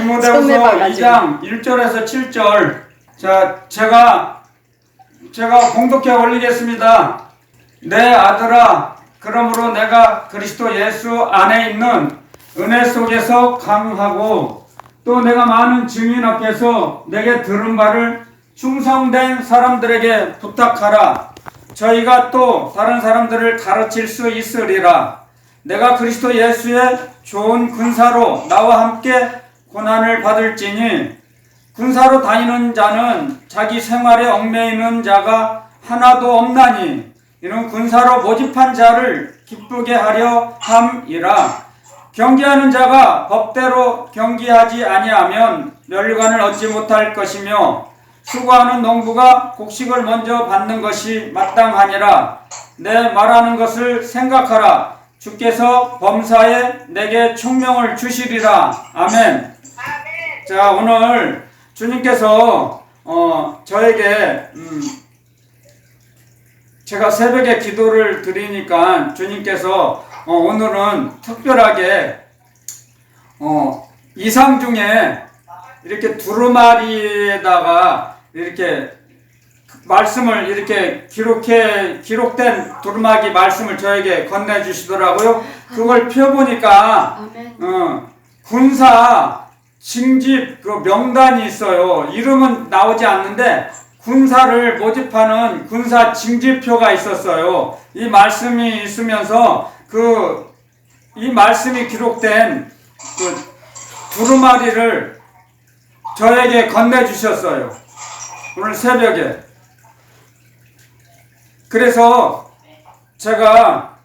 디모데후서 2장 1절에서 7절. 자, 제가 공독해 올리겠습니다. 내 아들아, 그러므로 내가 그리스도 예수 안에 있는 은혜 속에서 강하고 또 내가 많은 증인 앞에서 내게 들은 바를 충성된 사람들에게 부탁하라. 저희가 또 다른 사람들을 가르칠 수 있으리라. 내가 그리스도 예수의 좋은 군사로 나와 함께 고난을 받을지니 군사로 다니는 자는 자기 생활에 얽매이는 자가 하나도 없나니 이는 군사로 모집한 자를 기쁘게 하려 함이라. 경기하는 자가 법대로 경기하지 아니하면 멸관을 얻지 못할 것이며 수고하는 농부가 곡식을 먼저 받는 것이 마땅하니라. 내 말하는 것을 생각하라. 주께서 범사에 내게 총명을 주시리라. 아멘. 자, 오늘 주님께서 저에게 제가 새벽에 기도를 드리니까 주님께서 오늘은 특별하게 이상 중에 이렇게 두루마리에다가 이렇게 말씀을 이렇게 기록된 두루마기 말씀을 저에게 건네주시더라고요. 그걸 펴보니까 군사 징집 그 명단이 있어요. 이름은 나오지 않는데 군사를 모집하는 군사 징집표가 있었어요. 이 말씀이 있으면서 이 말씀이 기록된 그 두루마리를 저에게 건네주셨어요. 오늘 새벽에. 그래서 제가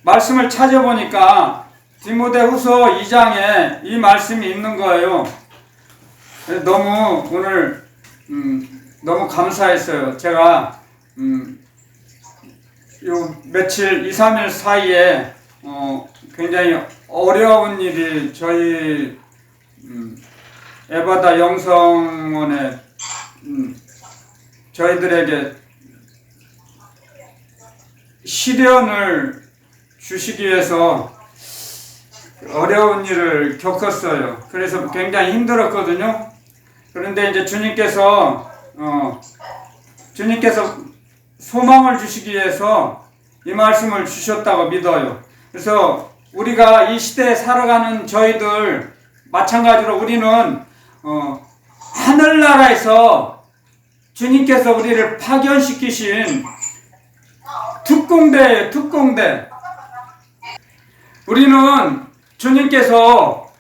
말씀을 찾아보니까 디모데후서 2장에 이 말씀이 있는 거예요. 너무 오늘 너무 감사했어요. 제가 요 며칠 2, 3일 사이에 굉장히 어려운 일이 저희 에바다 영성원에 저희들에게 시련을 주시기 위해서 어려운 일을 겪었어요. 그래서 굉장히 힘들었거든요. 그런데 이제 주님께서 소망을 주시기 위해서 이 말씀을 주셨다고 믿어요. 그래서 우리가 이 시대에 살아가는 저희들 마찬가지로 우리는 하늘나라에서 주님께서 우리를 파견시키신 특공대예요. 특공대. 우리는 주님께서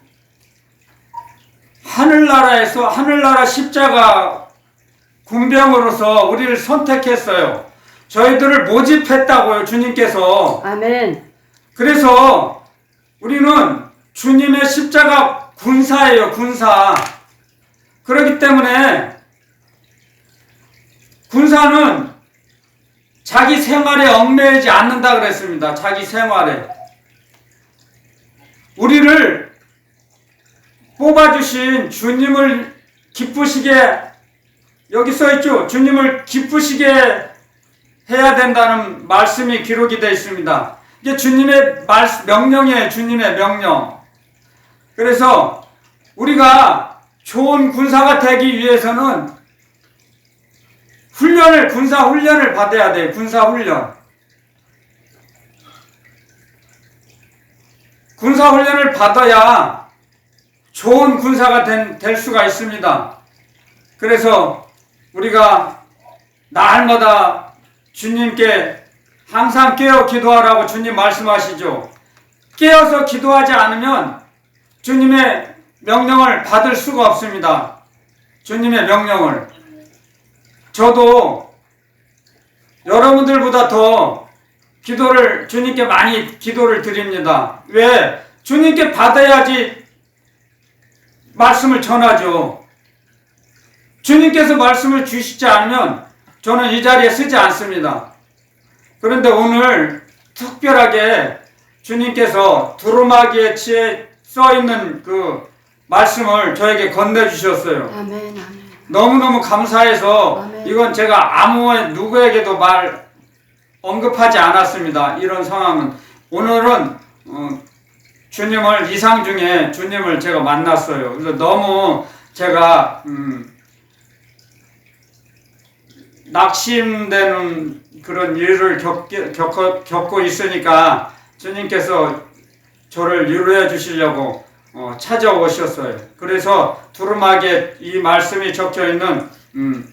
하늘나라에서 하늘나라 십자가 군병으로서 우리를 선택했어요. 저희들을 모집했다고요. 주님께서. 아멘. 그래서 우리는 주님의 십자가 군사예요. 군사. 그렇기 때문에 군사는 자기 생활에 얽매이지 않는다 그랬습니다. 자기 생활에. 우리를 뽑아주신 주님을 기쁘시게, 여기 써있죠. 주님을 기쁘시게 해야 된다는 말씀이 기록이 되어 있습니다. 이게 주님의 명령이에요. 주님의 명령. 그래서 우리가 좋은 군사가 되기 위해서는 군사 훈련을 받아야 돼요. 군사 훈련. 군사 훈련을 받아야 좋은 군사가 될 수가 있습니다. 그래서 우리가 날마다 주님께 항상 깨어 기도하라고 주님 말씀하시죠. 깨어서 기도하지 않으면 주님의 명령을 받을 수가 없습니다. 주님의 명령을. 저도 여러분들보다 더 주님께 많이 기도를 드립니다. 왜? 주님께 받아야지 말씀을 전하죠. 주님께서 말씀을 주시지 않으면 저는 이 자리에 서지 않습니다. 그런데 오늘 특별하게 주님께서 두루마기에 써있는 그 말씀을 저에게 건네주셨어요. 아멘, 아멘. 너무너무 감사해서 아멘. 이건 제가 누구에게도 언급하지 않았습니다. 이런 상황은. 오늘은 주님을 이상 중에 주님을 제가 만났어요. 그래서 너무 제가 낙심되는 그런 일을 겪고 있으니까 주님께서 저를 위로해 주시려고 찾아오셨어요. 그래서 두루마기에 이 말씀이 적혀 있는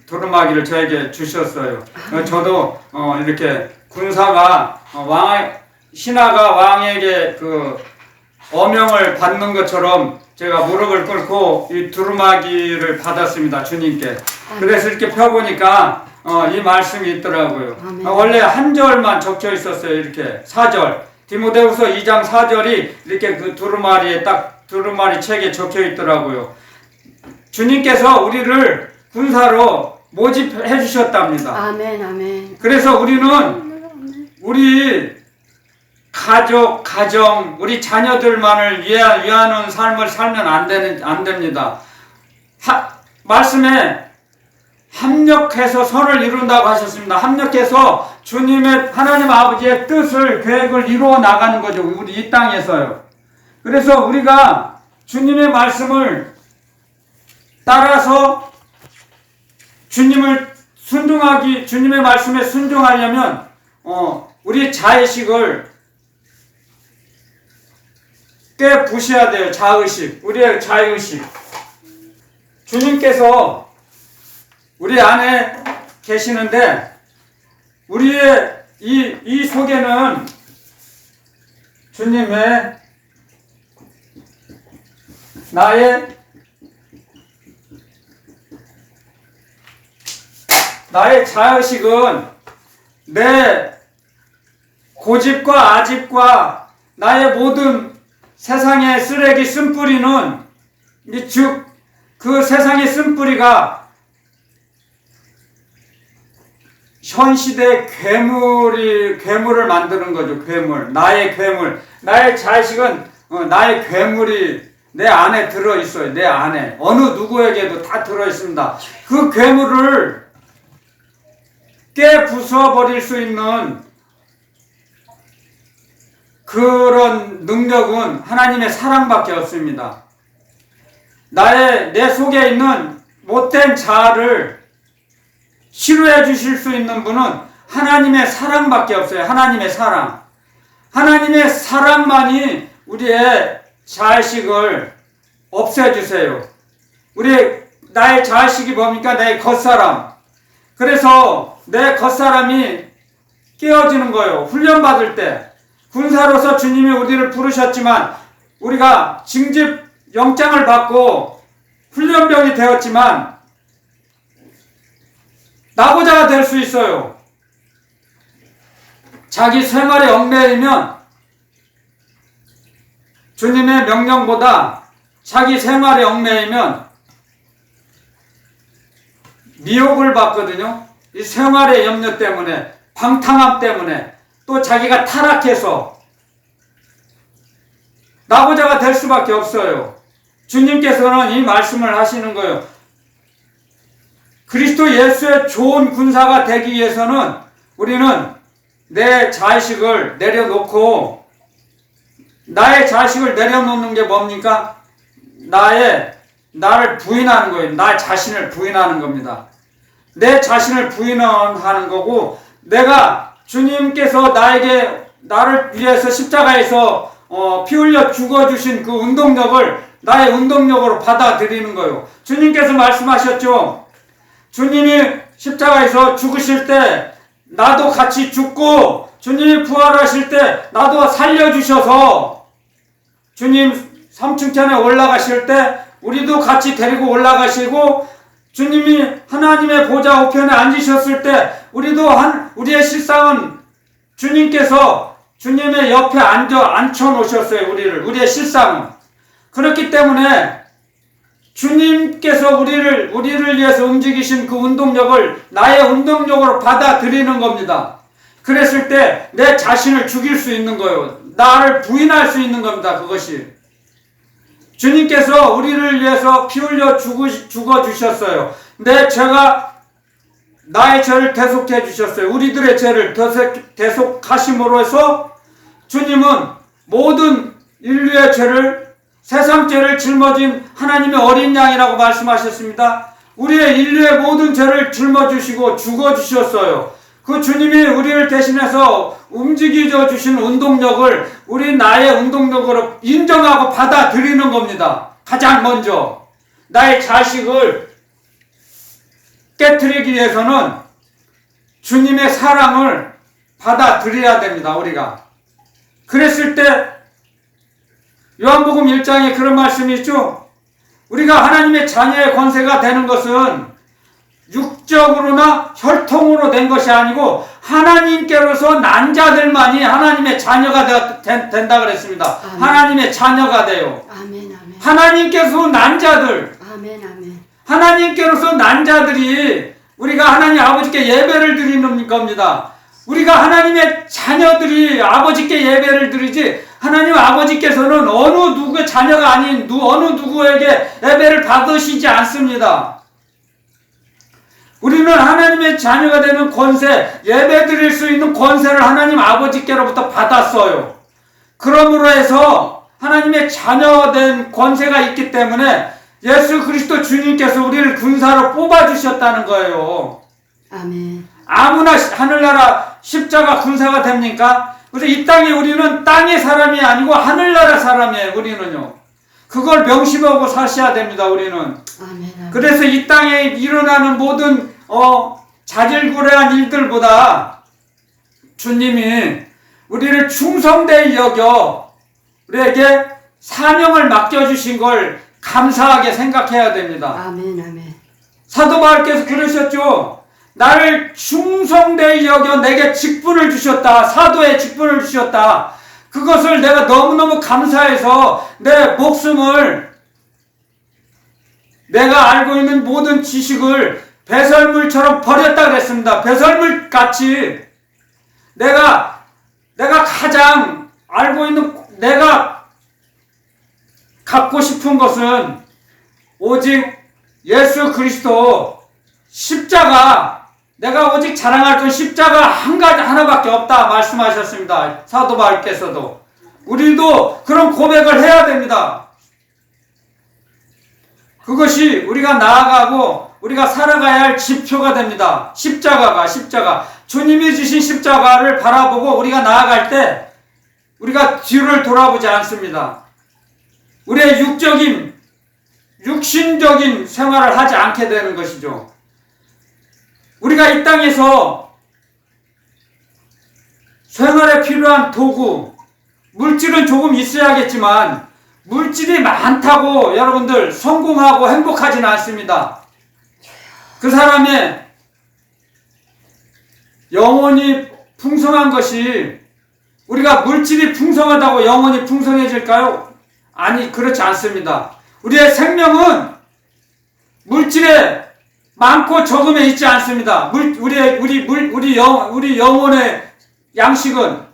두루마기를 저에게 주셨어요. 저도 이렇게 군사가 신하가 왕에게 그 어명을 받는 것처럼 제가 무릎을 꿇고 이 두루마기를 받았습니다. 주님께. 그래서 이렇게 펴보니까 이 말씀이 있더라고요. 원래 한 절만 적혀 있었어요. 이렇게 4절. 디모데후서 2장 4절이 이렇게 그 두루마리 책에 적혀 있더라고요. 주님께서 우리를 군사로 모집해 주셨답니다. 아멘, 아멘. 그래서 우리 가족, 가정, 우리 자녀들만을 위하는 삶을 살면 안 됩니다. 말씀에 합력해서 선을 이룬다고 하셨습니다. 합력해서 하나님 아버지의 뜻을, 계획을 이루어 나가는 거죠. 우리 이 땅에서요. 그래서 우리가 주님의 말씀을 따라서 주님의 말씀에 순종하려면, 우리 자의식을 깨부셔야 돼요. 자의식. 우리의 자의식. 주님께서 우리 안에 계시는데, 우리의 이 속에는 주님의 나의 자의식은 내 고집과 아집과 나의 모든 세상의 쓰레기 쓴뿌리는, 즉 그 세상의 쓴뿌리가 현 시대의 괴물을 만드는 거죠. 괴물. 나의 자식은 나의 괴물이 내 안에 들어있어요. 내 안에. 어느 누구에게도 다 들어있습니다. 그 괴물을 깨부숴버릴 수 있는 그런 능력은 하나님의 사랑밖에 없습니다. 내 속에 있는 못된 자아를 치료해 주실 수 있는 분은 하나님의 사랑밖에 없어요. 하나님의 사랑. 하나님의 사랑만이 우리의 자의식을 없애주세요. 나의 자의식이 뭡니까? 내 겉사람. 그래서 내 겉사람이 깨어지는 거예요. 훈련받을 때. 군사로서 주님이 우리를 부르셨지만, 우리가 징집 영장을 받고 훈련병이 되었지만, 나고자가 될 수 있어요. 자기 생활에 얽매이면 주님의 명령보다 자기 생활에 얽매이면 미혹을 받거든요. 이 생활의 염려 때문에, 방탕함 때문에, 또 자기가 타락해서 나고자가 될 수밖에 없어요. 주님께서는 이 말씀을 하시는 거예요. 그리스도 예수의 좋은 군사가 되기 위해서는 우리는 내 자의식을 내려놓고, 나의 자의식을 내려놓는 게 뭡니까? 나를 부인하는 거예요. 나 자신을 부인하는 겁니다. 내 자신을 부인하는 거고, 주님께서 나를 위해서 십자가에서 피 흘려 죽어주신 그 운동력을 나의 운동력으로 받아들이는 거예요. 주님께서 말씀하셨죠. 주님이 십자가에서 죽으실 때 나도 같이 죽고, 주님이 부활하실 때 나도 살려주셔서, 주님 3층천에 올라가실 때 우리도 같이 데리고 올라가시고, 주님이 하나님의 보좌 우편에 앉으셨을 때 우리의 실상은 주님께서 주님의 옆에 앉혀놓으셨어요. 우리의 실상은. 그렇기 때문에 주님께서 우리를 위해서 움직이신 그 운동력을 나의 운동력으로 받아들이는 겁니다. 그랬을 때 내 자신을 죽일 수 있는 거예요. 나를 부인할 수 있는 겁니다. 그것이. 주님께서 우리를 위해서 피 흘려 죽어주셨어요. 나의 죄를 대속해 주셨어요. 우리들의 죄를 대속하심으로 해서 주님은 모든 인류의 죄를, 세상 죄를 짊어진 하나님의 어린 양이라고 말씀하셨습니다. 우리의 인류의 모든 죄를 짊어주시고 죽어주셨어요. 그 주님이 우리를 대신해서 움직여 주신 운동력을 우리 나의 운동력으로 인정하고 받아들이는 겁니다. 가장 먼저 나의 자식을 깨트리기 위해서는 주님의 사랑을 받아들여야 됩니다. 우리가. 그랬을 때 요한복음 1장에 그런 말씀이 있죠. 우리가 하나님의 자녀의 권세가 되는 것은 육적으로나 혈통으로 된 것이 아니고 하나님께로서 난 자들만이 하나님의 자녀가 된다 그랬습니다. 아멘. 하나님의 자녀가 돼요. 아멘, 아멘. 하나님께서 난 자들. 아멘, 아멘. 하나님께로서 난 자들이 우리가 하나님 아버지께 예배를 드리는 겁니다. 우리가 하나님의 자녀들이 아버지께 예배를 드리지 하나님 아버지께서는 어느 누구의 자녀가 아닌 어느 누구에게 예배를 받으시지 않습니다. 우리는 하나님의 자녀가 되는 권세, 예배 드릴 수 있는 권세를 하나님 아버지께로부터 받았어요. 그러므로 해서 하나님의 자녀된 권세가 있기 때문에 예수 그리스도 주님께서 우리를 군사로 뽑아주셨다는 거예요. 아멘. 아무나 하늘나라 십자가 군사가 됩니까? 그래서 이 땅에 우리는 땅의 사람이 아니고 하늘나라 사람이에요. 우리는요. 그걸 명심하고 사셔야 됩니다. 우리는. 아멘, 아멘. 그래서 이 땅에 일어나는 모든 자질구레한 일들보다 주님이 우리를 충성되이 여겨 우리에게 사명을 맡겨주신 걸 감사하게 생각해야 됩니다. 아멘, 아멘. 사도 바울께서 그러셨죠. 나를 충성되이 여겨 내게 직분을 주셨다. 사도의 직분을 주셨다. 그것을 내가 너무너무 감사해서 내 목숨을, 내가 알고 있는 모든 지식을 배설물처럼 버렸다 그랬습니다. 배설물 같이 내가 가장 알고 있는, 내가 갖고 싶은 것은 오직 예수 그리스도 십자가, 내가 오직 자랑할 건 십자가 하나밖에 없다 말씀하셨습니다. 사도 바울께서도. 우리도 그런 고백을 해야 됩니다. 그것이 우리가 나아가고 우리가 살아가야 할 지표가 됩니다. 십자가. 주님이 주신 십자가를 바라보고 우리가 나아갈 때 우리가 뒤를 돌아보지 않습니다. 우리의 육신적인 생활을 하지 않게 되는 것이죠. 우리가 이 땅에서 생활에 필요한 도구, 물질은 조금 있어야겠지만 물질이 많다고 여러분들 성공하고 행복하지는 않습니다. 그 사람의 영혼이 풍성한 것이, 우리가 물질이 풍성하다고 영혼이 풍성해질까요? 아니, 그렇지 않습니다. 우리의 생명은 물질에 많고 적음에 있지 않습니다. 우리 영혼의 양식은,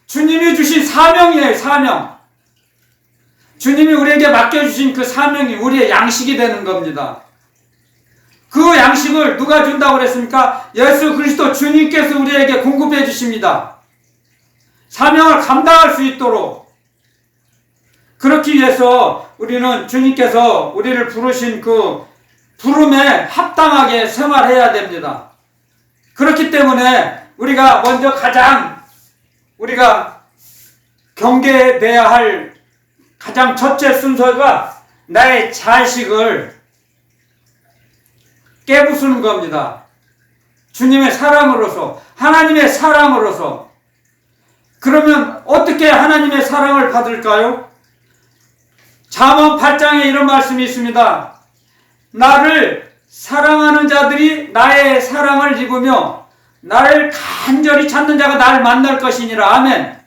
주님이 주신 사명이에요. 사명. 주님이 우리에게 맡겨주신 그 사명이 우리의 양식이 되는 겁니다. 그 양식을 누가 준다고 그랬습니까? 예수 그리스도 주님께서 우리에게 공급해 주십니다. 사명을 감당할 수 있도록. 그렇기 위해서 우리는 주님께서 우리를 부르신 그 부름에 합당하게 생활해야 됩니다. 그렇기 때문에 우리가 먼저 가장 우리가 경계돼야 할 가장 첫째 순서가 나의 자식을 깨부수는 겁니다. 주님의 사랑으로서, 하나님의 사랑으로서. 그러면 어떻게 하나님의 사랑을 받을까요? 잠언 8장에 이런 말씀이 있습니다. 나를 사랑하는 자들이 나의 사랑을 입으며 나를 간절히 찾는 자가 나를 만날 것이니라. 아멘.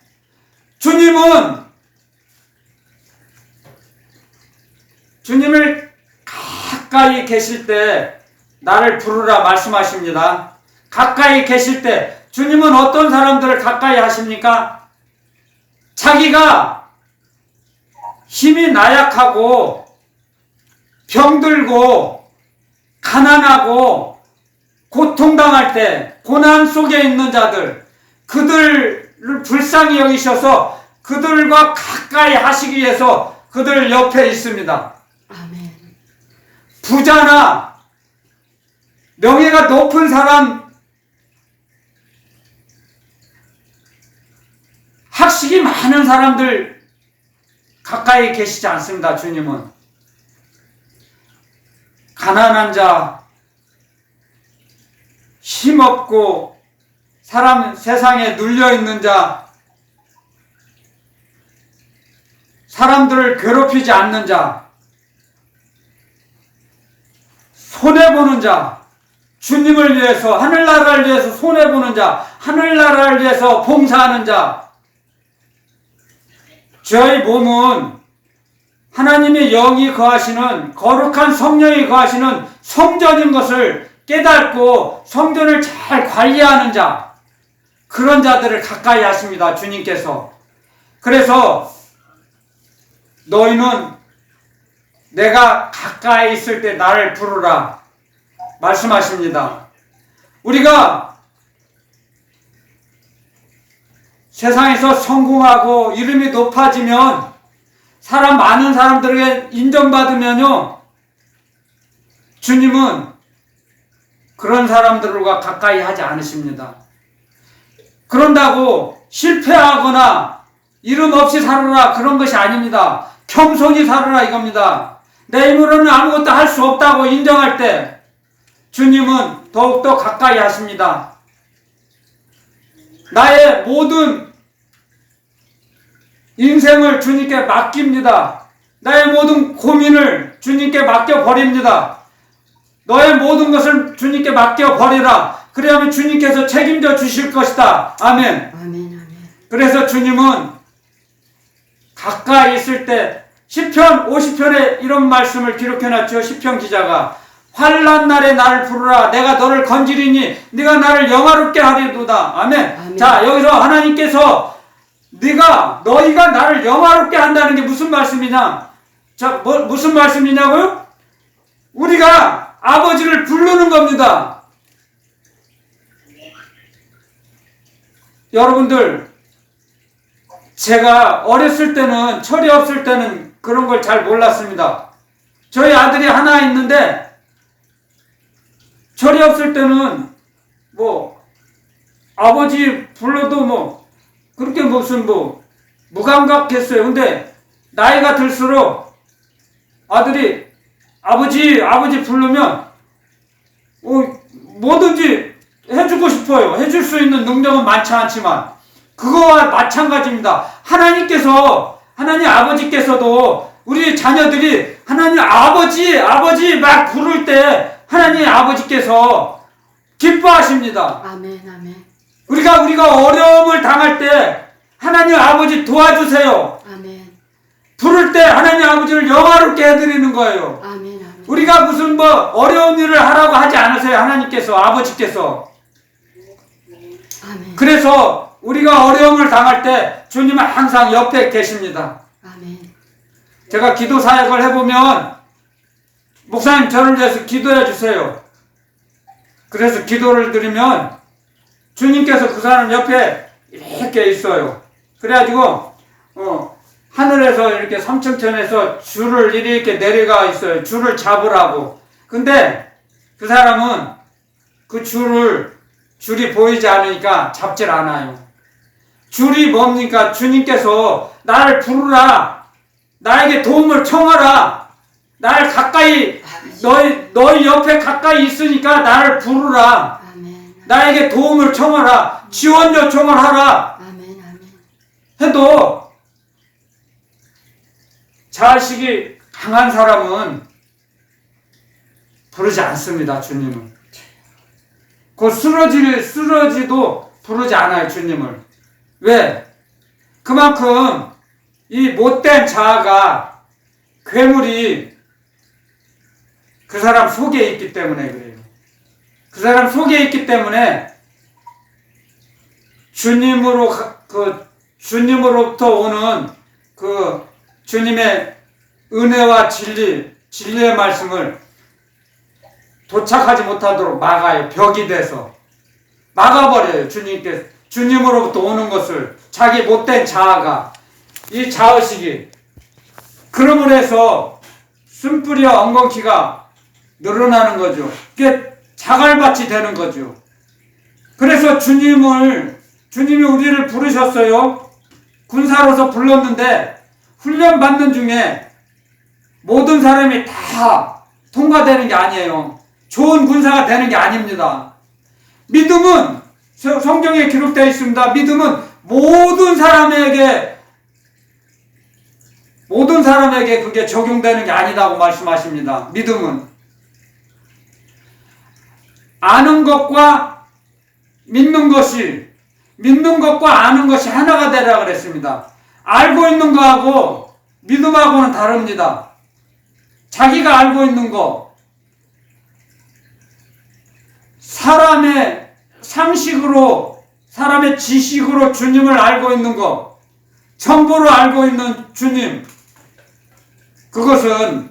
주님을 가까이 계실 때 나를 부르라 말씀하십니다. 가까이 계실 때 주님은 어떤 사람들을 가까이 하십니까? 자기가 힘이 나약하고 병들고 가난하고 고통당할 때 고난 속에 있는 자들, 그들을 불쌍히 여기셔서 그들과 가까이 하시기 위해서 그들 옆에 있습니다. 아멘. 부자나 명예가 높은 사람, 학식이 많은 사람들 가까이 계시지 않습니다. 주님은 가난한 자, 힘없고 세상에 눌려있는 자, 사람들을 괴롭히지 않는 자, 손해보는 자, 주님을 위해서, 하늘나라를 위해서 손해보는 자, 하늘나라를 위해서 봉사하는 자. 저희 몸은 하나님의 영이 거하시는, 거룩한 성령이 거하시는 성전인 것을 깨닫고 성전을 잘 관리하는 자, 그런 자들을 가까이 하십니다. 주님께서. 그래서 너희는 내가 가까이 있을 때 나를 부르라 말씀하십니다. 우리가 세상에서 성공하고 이름이 높아지면, 많은 사람들에게 인정받으면요, 주님은 그런 사람들과 가까이 하지 않으십니다. 그런다고 실패하거나 이름 없이 살아라, 그런 것이 아닙니다. 겸손히 살아라, 이겁니다. 내 힘으로는 아무것도 할 수 없다고 인정할 때 주님은 더욱더 가까이 하십니다. 나의 모든 인생을 주님께 맡깁니다. 나의 모든 고민을 주님께 맡겨버립니다. 너의 모든 것을 주님께 맡겨버리라. 그래야만 주님께서 책임져 주실 것이다. 아멘. 아멘. 아멘. 그래서 주님은 가까이 있을 때, 시편 50편에 이런 말씀을 기록해놨죠. 시편 기자가 환난 날에 나를 부르라. 내가 너를 건지리니 네가 나를 영화롭게 하리로다. 아멘. 아멘. 자, 여기서 하나님께서 너희가 나를 영화롭게 한다는 게 무슨 말씀이냐? 자, 무슨 말씀이냐고요? 우리가 아버지를 부르는 겁니다. 여러분들, 제가 어렸을 때는, 철이 없을 때는 그런 걸 잘 몰랐습니다. 저희 아들이 하나 있는데, 철이 없을 때는 아버지 불러도 그렇게 무슨 무감각했어요. 근데 나이가 들수록 아들이 아버지 부르면 뭐든지 해주고 싶어요. 해줄 수 있는 능력은 많지 않지만 그거와 마찬가지입니다. 하나님 아버지께서도 우리 자녀들이 하나님 아버지 막 부를 때 하나님 아버지께서 기뻐하십니다. 아멘. 아멘. 우리가 어려움을 당할 때 하나님 아버지 도와주세요. 아멘. 부를 때 하나님 아버지를 영화롭게 해드리는 거예요. 아멘. 아멘. 우리가 무슨 어려운 일을 하라고 하지 않으세요. 하나님께서, 아버지께서. 아멘. 그래서 우리가 어려움을 당할 때 주님은 항상 옆에 계십니다. 아멘. 제가 기도 사역을 해보면 목사님 저를 위해서 기도해 주세요. 그래서 기도를 드리면 주님께서 그 사람 옆에 이렇게 있어요. 그래가지고 하늘에서 이렇게 삼층천에서 줄을 이렇게 내려가 있어요. 줄을 잡으라고. 근데 그 사람은 그 줄이 보이지 않으니까 잡질 않아요. 줄이 뭡니까? 주님께서 나를 부르라. 나에게 도움을 청하라. 나를 가까이, 너희 옆에 가까이 있으니까 나를 부르라. 아멘. 나에게 도움을 청하라. 지원 요청을 하라. 아멘. 아멘. 해도 자식이 강한 사람은 부르지 않습니다. 주님은. 그 쓰러지도 부르지 않아요. 주님을. 왜? 그만큼 이 못된 자아가, 괴물이 그 사람 속에 있기 때문에 그래요. 그 사람 속에 있기 때문에 주님으로부터 오는 그 주님의 은혜와 진리의 말씀을 도착하지 못하도록 막아요. 벽이 돼서 막아버려요. 주님으로부터 오는 것을, 자기 못된 자아가. 이 자의식이. 그러므로 해서 쓴뿌리와 엉겅퀴가 늘어나는 거죠. 그게 자갈밭이 되는 거죠. 그래서 주님이 우리를 부르셨어요. 군사로서 불렀는데 훈련 받는 중에 모든 사람이 다 통과되는 게 아니에요. 좋은 군사가 되는 게 아닙니다. 믿음은 성경에 기록되어 있습니다. 믿음은 모든 사람에게 그게 적용되는 게 아니다고 말씀하십니다. 믿음은 아는 것과 믿는 것과 아는 것이 하나가 되라 그랬습니다. 알고 있는 거하고 믿음하고는 다릅니다. 자기가 알고 있는 거, 사람의 상식으로, 사람의 지식으로 주님을 알고 있는 거, 정보로 알고 있는 주님, 그것은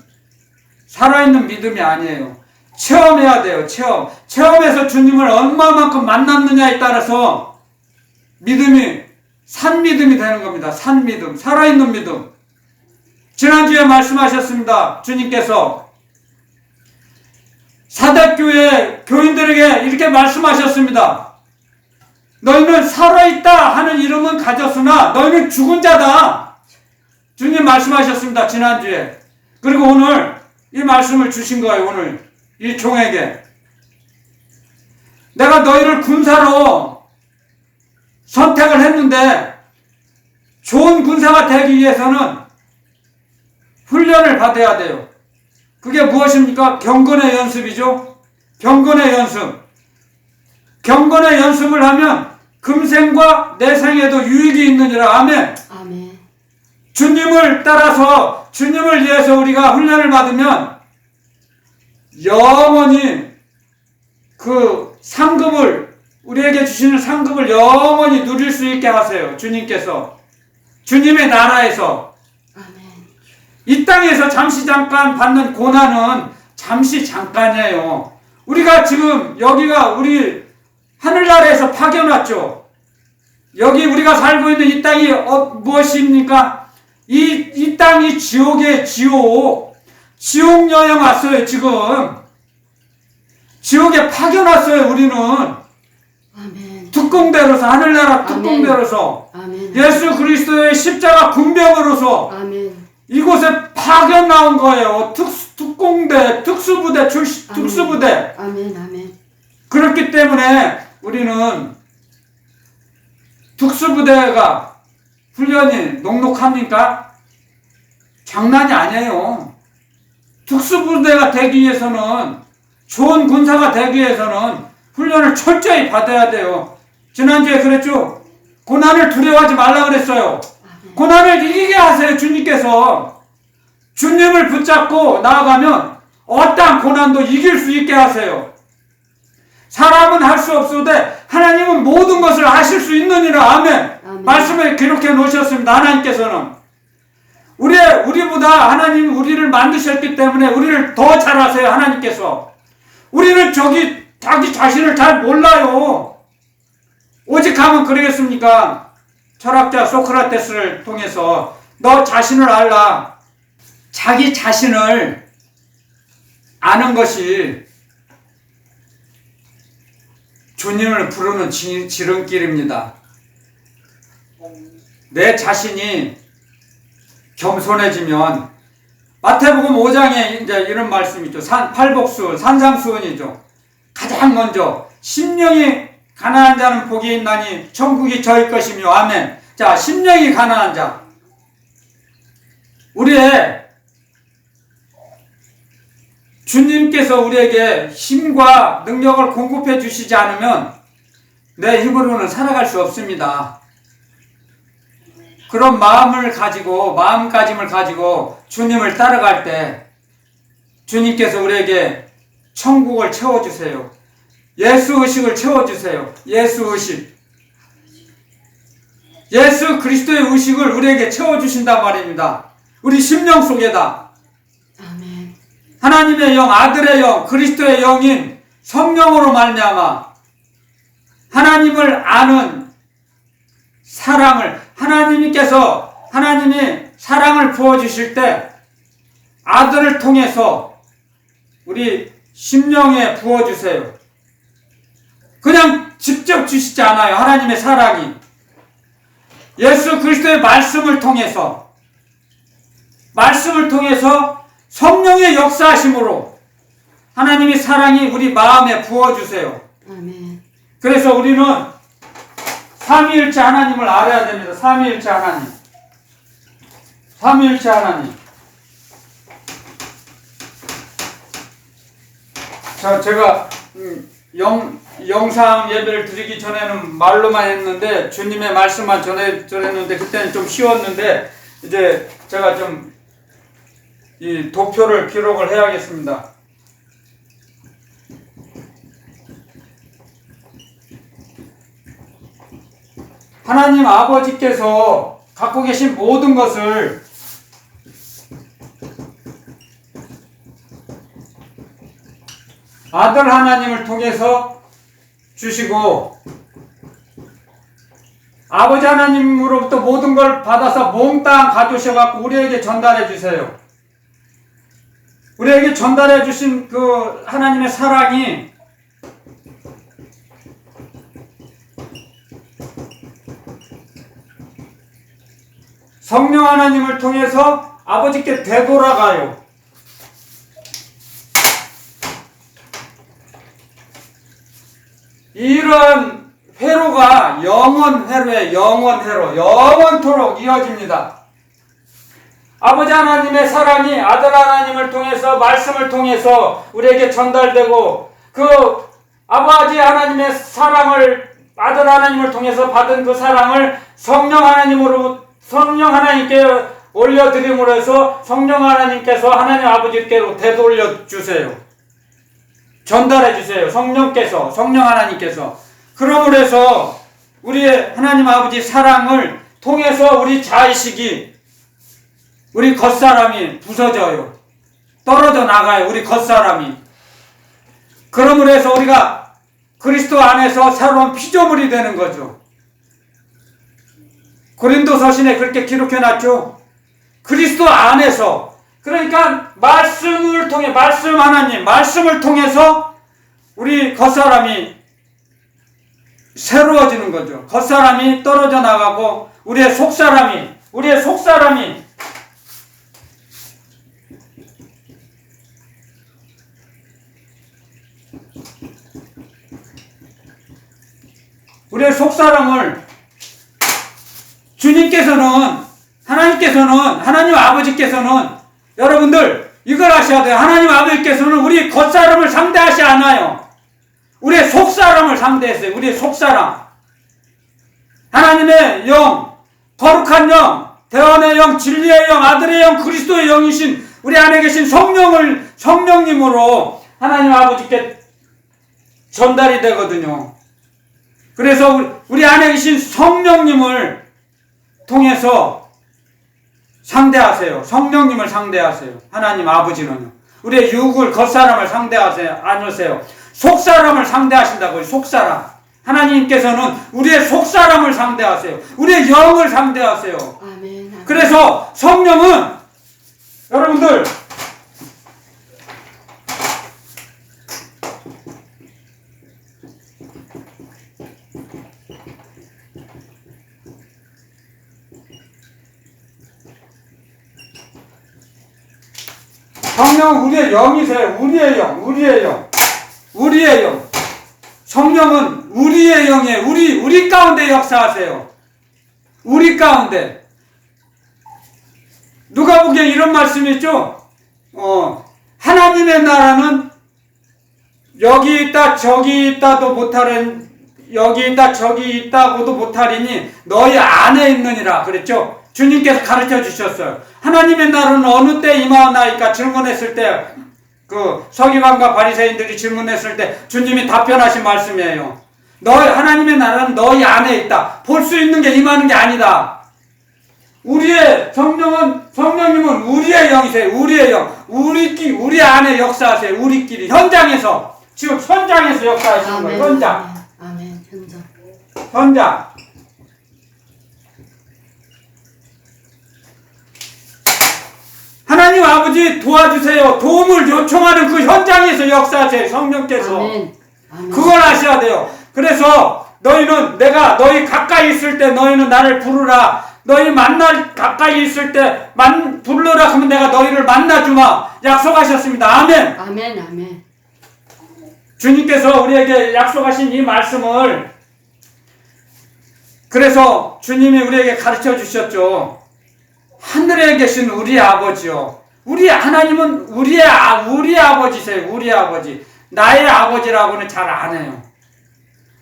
살아있는 믿음이 아니에요. 체험해야 돼요. 체험해서 주님을 얼마만큼 만났느냐에 따라서 믿음이 산믿음이 되는 겁니다. 산믿음, 살아있는 믿음. 지난주에 말씀하셨습니다. 주님께서 사대교회 교인들에게 이렇게 말씀하셨습니다. 너희는 살아있다 하는 이름은 가졌으나 너희는 죽은 자다. 주님 말씀하셨습니다. 지난주에. 그리고 오늘 이 말씀을 주신 거예요. 오늘 이 종에게. 내가 너희를 군사로 선택을 했는데 좋은 군사가 되기 위해서는 훈련을 받아야 돼요. 그게 무엇입니까? 경건의 연습이죠. 경건의 연습. 경건의 연습을 하면 금생과 내생에도 유익이 있느니라. 아멘. 아멘. 주님을 따라서 주님을 위해서 우리가 훈련을 받으면 영원히 그 상급을, 우리에게 주시는 상급을 영원히 누릴 수 있게 하세요. 주님께서. 주님의 나라에서. 이 땅에서 잠시 잠깐 받는 고난은 잠시 잠깐이에요. 우리가 지금 여기가 우리 하늘나라에서 파견 왔죠. 여기 우리가 살고 있는 이 땅이 무엇입니까? 이 땅이 지옥의 지옥. 지옥 여행 왔어요. 지금 지옥에 파견 왔어요. 우리는 아멘. 특공대로서, 하늘나라 특공대로서, 아멘. 예수 그리스도의 십자가 군병으로서 아멘. 이곳에 파견 나온 거예요. 특공대, 특수부대, 특수부대. 아멘. 아멘. 그렇기 때문에 우리는 특수부대가 훈련이 녹록합니까? 장난이 아니에요. 특수부대가 되기 위해서는, 좋은 군사가 되기 위해서는 훈련을 철저히 받아야 돼요. 지난주에 그랬죠? 고난을 두려워하지 말라 그랬어요. 고난을 이기게 하세요. 주님께서. 주님을 붙잡고 나아가면 어떠한 고난도 이길 수 있게 하세요. 사람은 할 수 없으되 하나님은 모든 것을 하실 수 있느니라. 아멘. 아멘. 말씀에 기록해 놓으셨습니다. 하나님께서는 우리보다 하나님 우리를 만드셨기 때문에 우리를 더 잘하세요. 하나님께서. 우리는 자기 자신을 잘 몰라요. 오직 하면 그러겠습니까? 철학자 소크라테스를 통해서 너 자신을 알라. 자기 자신을 아는 것이 주님을 부르는 지름길입니다. 내 자신이 겸손해지면, 마태복음 5장에 이제 이런 말씀이 있죠. 팔복수, 산상수훈이죠. 가장 먼저 심령이 가난한 자는 복이 있나니 천국이 저희 것이며. 아멘. 자, 심령이 가난한 자. 우리의 주님께서 우리에게 힘과 능력을 공급해 주시지 않으면 내 힘으로는 살아갈 수 없습니다. 그런 마음가짐을 가지고 주님을 따라갈 때 주님께서 우리에게 천국을 채워주세요. 예수의식을 채워주세요. 예수의식. 예수 그리스도의 의식을 우리에게 채워주신단 말입니다. 우리 심령 속에다. 아멘. 하나님의 영, 아들의 영, 그리스도의 영인 성령으로 말미암아 하나님을 아는 사랑을, 하나님께서 하나님이 사랑을 부어주실 때 아들을 통해서 우리 심령에 부어주세요. 그냥 직접 주시지 않아요. 하나님의 사랑이 예수 그리스도의 말씀을 통해서 성령의 역사하심으로 하나님의 사랑이 우리 마음에 부어주세요. 아멘. 그래서 우리는 삼위일체 하나님을 알아야 됩니다. 삼위일체 하나님. 삼위일체 하나님. 자, 제가 영상 예배를 드리기 전에는 말로만 했는데 주님의 말씀만 전했는데 그때는 좀 쉬웠는데 이제 제가 좀 이 도표를 기록을 해야겠습니다. 하나님 아버지께서 갖고 계신 모든 것을 아들 하나님을 통해서 주시고 아버지 하나님으로부터 모든 걸 받아서 몽땅 가져오셔갖고 우리에게 전달해 주세요. 우리에게 전달해 주신 그 하나님의 사랑이 성령 하나님을 통해서 아버지께 되돌아가요. 이런 회로가 영원회로에 영원토록 이어집니다. 아버지 하나님의 사랑이 아들 하나님을 통해서 말씀을 통해서 우리에게 전달되고 그 아버지 하나님의 사랑을 아들 하나님을 통해서 받은 그 사랑을 성령 하나님께 올려드림으로 해서 성령 하나님께서 하나님 아버지께로 되돌려 주세요. 전달해 주세요. 성령 하나님께서. 그러므로 해서 우리의 하나님 아버지 사랑을 통해서 우리 자의식이 우리 겉사람이 부서져요. 떨어져 나가요. 우리 겉사람이. 그러므로 해서 우리가 그리스도 안에서 새로운 피조물이 되는 거죠. 고린도서신에 그렇게 기록해놨죠. 그리스도 안에서 그러니까 말씀을 통해서 우리 겉사람이 새로워지는 거죠. 겉사람이 떨어져 나가고 우리의 속사람이 속사람을 하나님 아버지께서는 여러분들 이걸 아셔야 돼요. 하나님 아버지께서는 우리 겉사람을 상대하지 않아요. 우리의 속사람을 상대했어요. 우리의 속사람. 하나님의 영, 거룩한 영, 대원의 영, 진리의 영, 아들의 영, 그리스도의 영이신 우리 안에 계신 성령님으로 하나님 아버지께 전달이 되거든요. 그래서 우리 안에 계신 성령님을 통해서 상대하세요. 성령님을 상대하세요. 하나님 아버지는요. 우리의 육을 겉사람을 상대하세요. 않으세요. 속사람을 상대하신다고요. 속사람. 하나님께서는 우리의 속사람을 상대하세요. 우리의 영을 상대하세요. 아멘. 그래서 성령은 여러분들 성령은 우리의 영이세요. 우리의 영. 성령은 우리의 영이에요. 우리 가운데 역사하세요. 우리 가운데. 누가 보기에 이런 말씀이 있죠? 하나님의 나라는 여기 있다 저기 있다도 못하는 여기 있다 저기 있다고도 못하리니 너희 안에 있느니라 그랬죠? 주님께서 가르쳐 주셨어요. 하나님의 나라는 어느 때 임하나이까 질문했을 때 그 서기관과 바리새인들이 질문했을 때 주님이 답변하신 말씀이에요. 하나님의 나라는 너희 안에 있다. 볼 수 있는 게 임하는 게 아니다. 우리의 성령님은 우리의 영이세요. 우리의 영. 우리 안에 역사하세요. 우리끼리 현장에서 지금 현장에서 역사하시는 거예요. 현장. 아멘. 현장. 아버지 도와주세요. 도움을 요청하는 그 현장에서 역사하세요. 성령께서. 아멘. 아멘. 그걸 아셔야 돼요. 그래서 너희는 내가 너희 가까이 있을 때 너희는 나를 부르라. 너희 가까이 있을 때 부르라 하면 내가 너희를 만나주마. 약속하셨습니다. 아멘. 아멘. 아멘. 주님께서 우리에게 약속하신 이 말씀을 그래서 주님이 우리에게 가르쳐 주셨죠. 하늘에 계신 우리 아버지요. 우리 하나님은 우리 아버지세요. 우리 아버지. 나의 아버지라고는 잘 안 해요.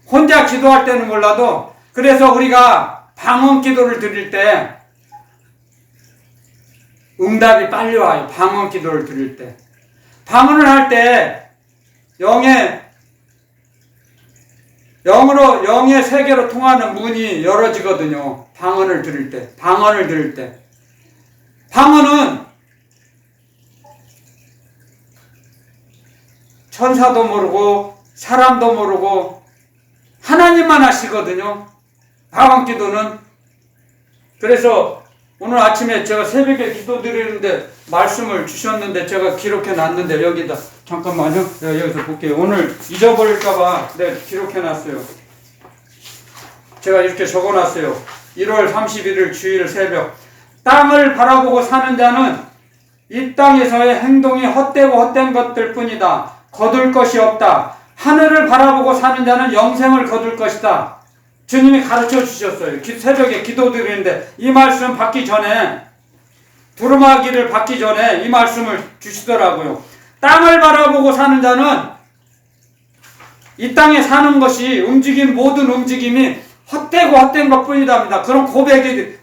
혼자 기도할 때는 몰라도 그래서 우리가 방언 기도를 드릴 때 응답이 빨리 와요. 방언 기도를 드릴 때. 방언을 할 때 영의 세계로 통하는 문이 열어지거든요. 방언을 들을 때. 방언은 천사도 모르고 사람도 모르고 하나님만 하시거든요. 방언 기도는. 그래서 오늘 아침에 제가 새벽에 기도 드리는데 말씀을 주셨는데 제가 기록해 놨는데 여기다 잠깐만요. 내가 여기서 볼게요. 오늘 잊어버릴까봐 내가 기록해 놨어요. 제가 이렇게 적어 놨어요. 1월 31일 주일 새벽. 땅을 바라보고 사는 자는 이 땅에서의 행동이 헛되고 헛된 것들 뿐이다. 거둘 것이 없다. 하늘을 바라보고 사는 자는 영생을 거둘 것이다. 주님이 가르쳐 주셨어요. 새벽에 기도 드리는데 이 말씀 받기 전에 두루마기를 받기 전에 이 말씀을 주시더라고요. 땅을 바라보고 사는 자는 이 땅에 사는 것이 모든 움직임이 헛되고 헛된 것 뿐이답니다. 그런 고백할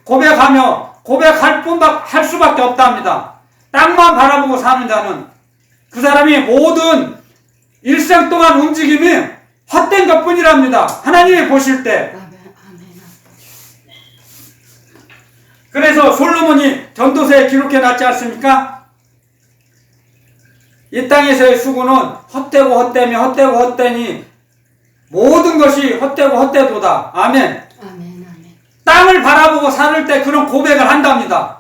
수밖에 없답니다. 땅만 바라보고 사는 자는 그 사람이 모든 일생 동안 움직임이 헛된 것 뿐이랍니다. 하나님이 보실 때. 그래서 솔로몬이 전도서에 기록해 놨지 않습니까? 이 땅에서의 수고는 헛되고 헛되며 헛되고 헛되니 모든 것이 헛되고 헛되도다. 아멘. 땅을 바라보고 살 때 그런 고백을 한답니다.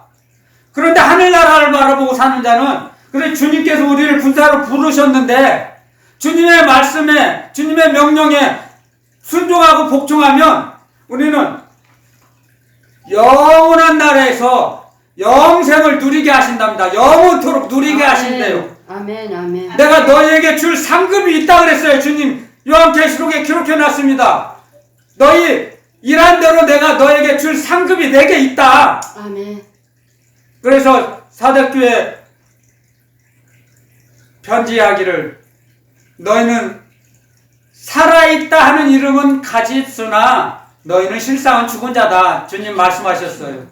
그런데 하늘나라를 바라보고 사는 자는 그래 주님께서 우리를 군사로 부르셨는데 주님의 말씀에 주님의 명령에 순종하고 복종하면 우리는 영원한 나라에서 영생을 누리게 하신답니다. 영원토록 누리게 하신대요. 아멘. 내가 너희에게 줄 상급이 있다 그랬어요. 주님 요한계시록에 기록해 놨습니다. 너희 일한 대로 내가 너에게 줄 상급이 내게 있다. 아멘. 그래서 사대교회 편지하기를 너희는 살아있다 하는 이름은 가지있으나 너희는 실상은 죽은 자다. 주님 말씀하셨어요.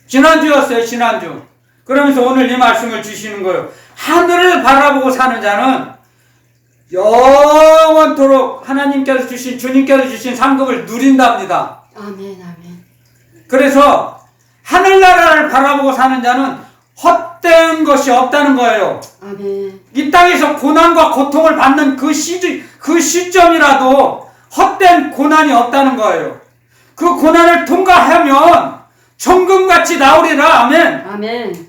지난주였어요. 지난주. 그러면서 오늘 이 말씀을 주시는 거예요. 하늘을 바라보고 사는 자는 영원토록 하나님께서 주신 주님께서 주신 상급을 누린답니다. 아멘. 그래서 하늘나라를 바라보고 사는 자는 헛된 것이 없다는 거예요. 아멘. 이 땅에서 고난과 고통을 받는 그 시점이라도 헛된 고난이 없다는 거예요. 그 고난을 통과하면 천금같이 나오리라. 아멘.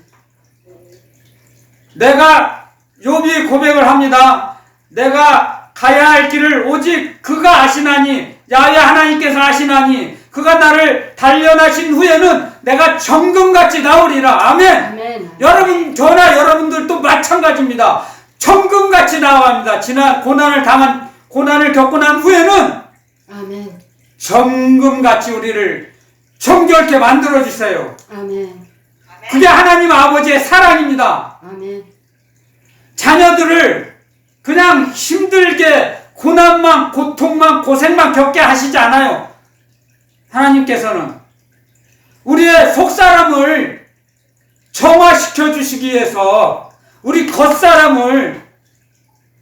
내가 욥이 고백을 합니다. 내가 가야 할 길을 오직 그가 아시나니 야훼 하나님께서 아시나니 그가 나를 단련하신 후에는 내가 정금같이 나오리라. 아멘. 여러분 저나 여러분들도 마찬가지입니다. 정금같이 나와갑니다. 지난 고난을 겪고 난 후에는 아멘. 정금같이 우리를 정결케 만들어 주세요. 아멘. 그게 하나님 아버지의 사랑입니다. 아멘. 자녀들을 그냥 힘들게 고난만 고통만 고생만 겪게 하시지 않아요. 하나님께서는 우리의 속사람을 정화시켜 주시기 위해서 우리 겉사람을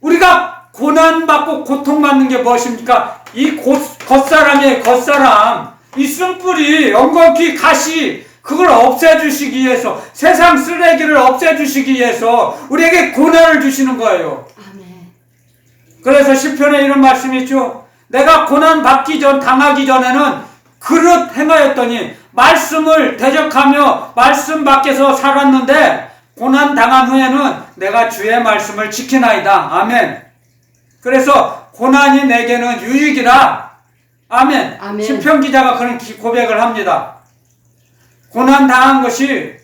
우리가 고난받고 고통받는 게 무엇입니까? 이 겉사람 이 쓴뿌리 엉겅퀴 가시 그걸 없애주시기 위해서 세상 쓰레기를 없애주시기 위해서 우리에게 고난을 주시는 거예요. 아멘. 그래서 시편에 이런 말씀이 있죠. 내가 고난 당하기 전에는 그릇 행하였더니 말씀을 대적하며 말씀 밖에서 살았는데 고난 당한 후에는 내가 주의 말씀을 지키나이다. 아멘. 그래서 고난이 내게는 유익이라. 아멘. 아멘. 시편 기자가 그런 고백을 합니다. 고난 당한 것이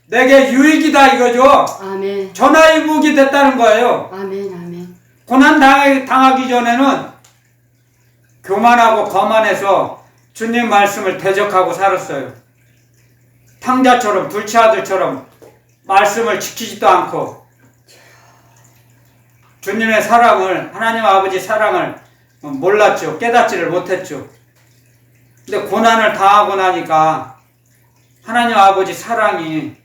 내게 유익이다 이거죠. 아멘. 전화의 무기 됐다는 거예요. 아멘. 아멘. 고난 당하기 전에는 교만하고 거만해서 주님 말씀을 대적하고 살았어요. 탕자처럼 둘째 아들처럼 말씀을 지키지도 않고 주님의 사랑을, 하나님 아버지 사랑을 몰랐죠. 깨닫지를 못했죠. 근데 고난을 당하고 나니까 하나님 아버지 사랑이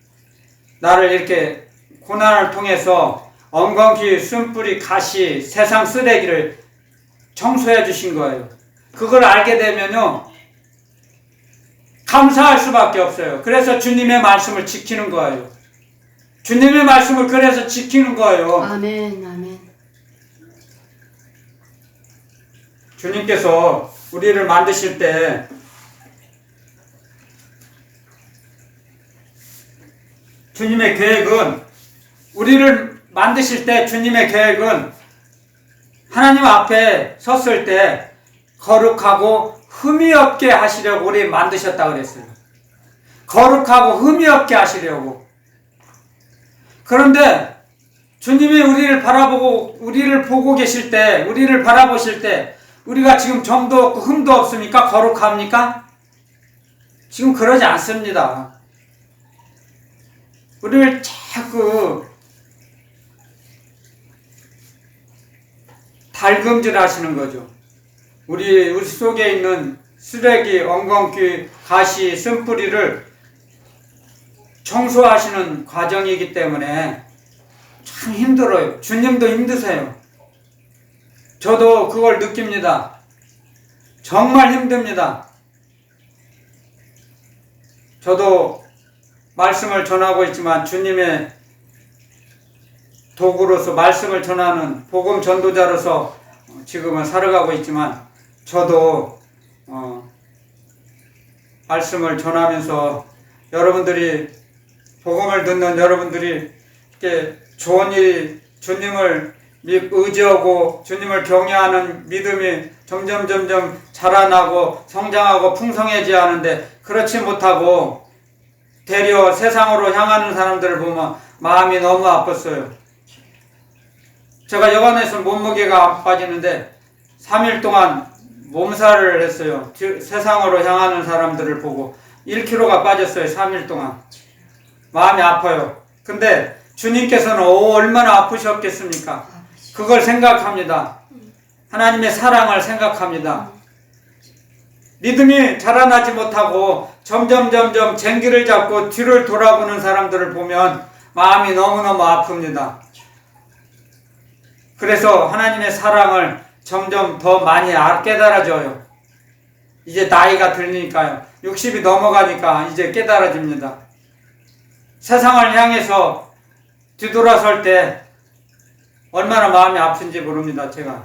나를 이렇게 고난을 통해서 엉겅퀴, 쓴뿌리, 가시, 세상 쓰레기를 청소해 주신 거예요. 그걸 알게 되면요 감사할 수밖에 없어요. 그래서 주님의 말씀을 지키는 거예요. 주님의 말씀을 그래서 지키는 거예요. 아멘. 아멘. 주님께서 우리를 만드실 때 주님의 계획은, 우리를 만드실 때 주님의 계획은 하나님 앞에 섰을 때 거룩하고 흠이 없게 하시려고 우리 만드셨다 그랬어요. 거룩하고 흠이 없게 하시려고. 그런데 주님이 우리를 보고 계실 때, 우리를 바라보실 때 우리가 지금 점도 없고 흠도 없습니까? 거룩합니까? 지금 그러지 않습니다. 우리를 자꾸 달금질 하시는 거죠. 우리 속에 있는 쓰레기, 엉겅퀴, 가시, 쓴뿌리를 청소하시는 과정이기 때문에 참 힘들어요. 주님도 힘드세요. 저도 그걸 느낍니다. 정말 힘듭니다. 저도 말씀을 전하고 있지만 주님의 도구로서 말씀을 전하는 복음 전도자로서 지금은 살아가고 있지만 저도 말씀을 전하면서 여러분들이 복음을 듣는 여러분들이 이렇게 좋은 일이 주님을 의지하고 주님을 경외하는 믿음이 점점 자라나고 성장하고 풍성해져야 하는데 그렇지 못하고 되려 세상으로 향하는 사람들을 보면 마음이 너무 아팠어요. 제가 여관에서 몸무게가 빠지는데 3일 동안 몸살을 했어요. 세상으로 향하는 사람들을 보고 1kg가 빠졌어요. 3일 동안. 마음이 아파요. 근데 주님께서는 얼마나 아프셨겠습니까? 그걸 생각합니다. 하나님의 사랑을 생각합니다. 믿음이 자라나지 못하고 점점 쟁기를 잡고 뒤를 돌아보는 사람들을 보면 마음이 너무너무 아픕니다. 그래서 하나님의 사랑을 점점 더 많이 깨달아져요. 이제 나이가 들으니까요. 60이 넘어가니까 이제 깨달아집니다. 세상을 향해서 뒤돌아설 때 얼마나 마음이 아픈지 모릅니다. 제가.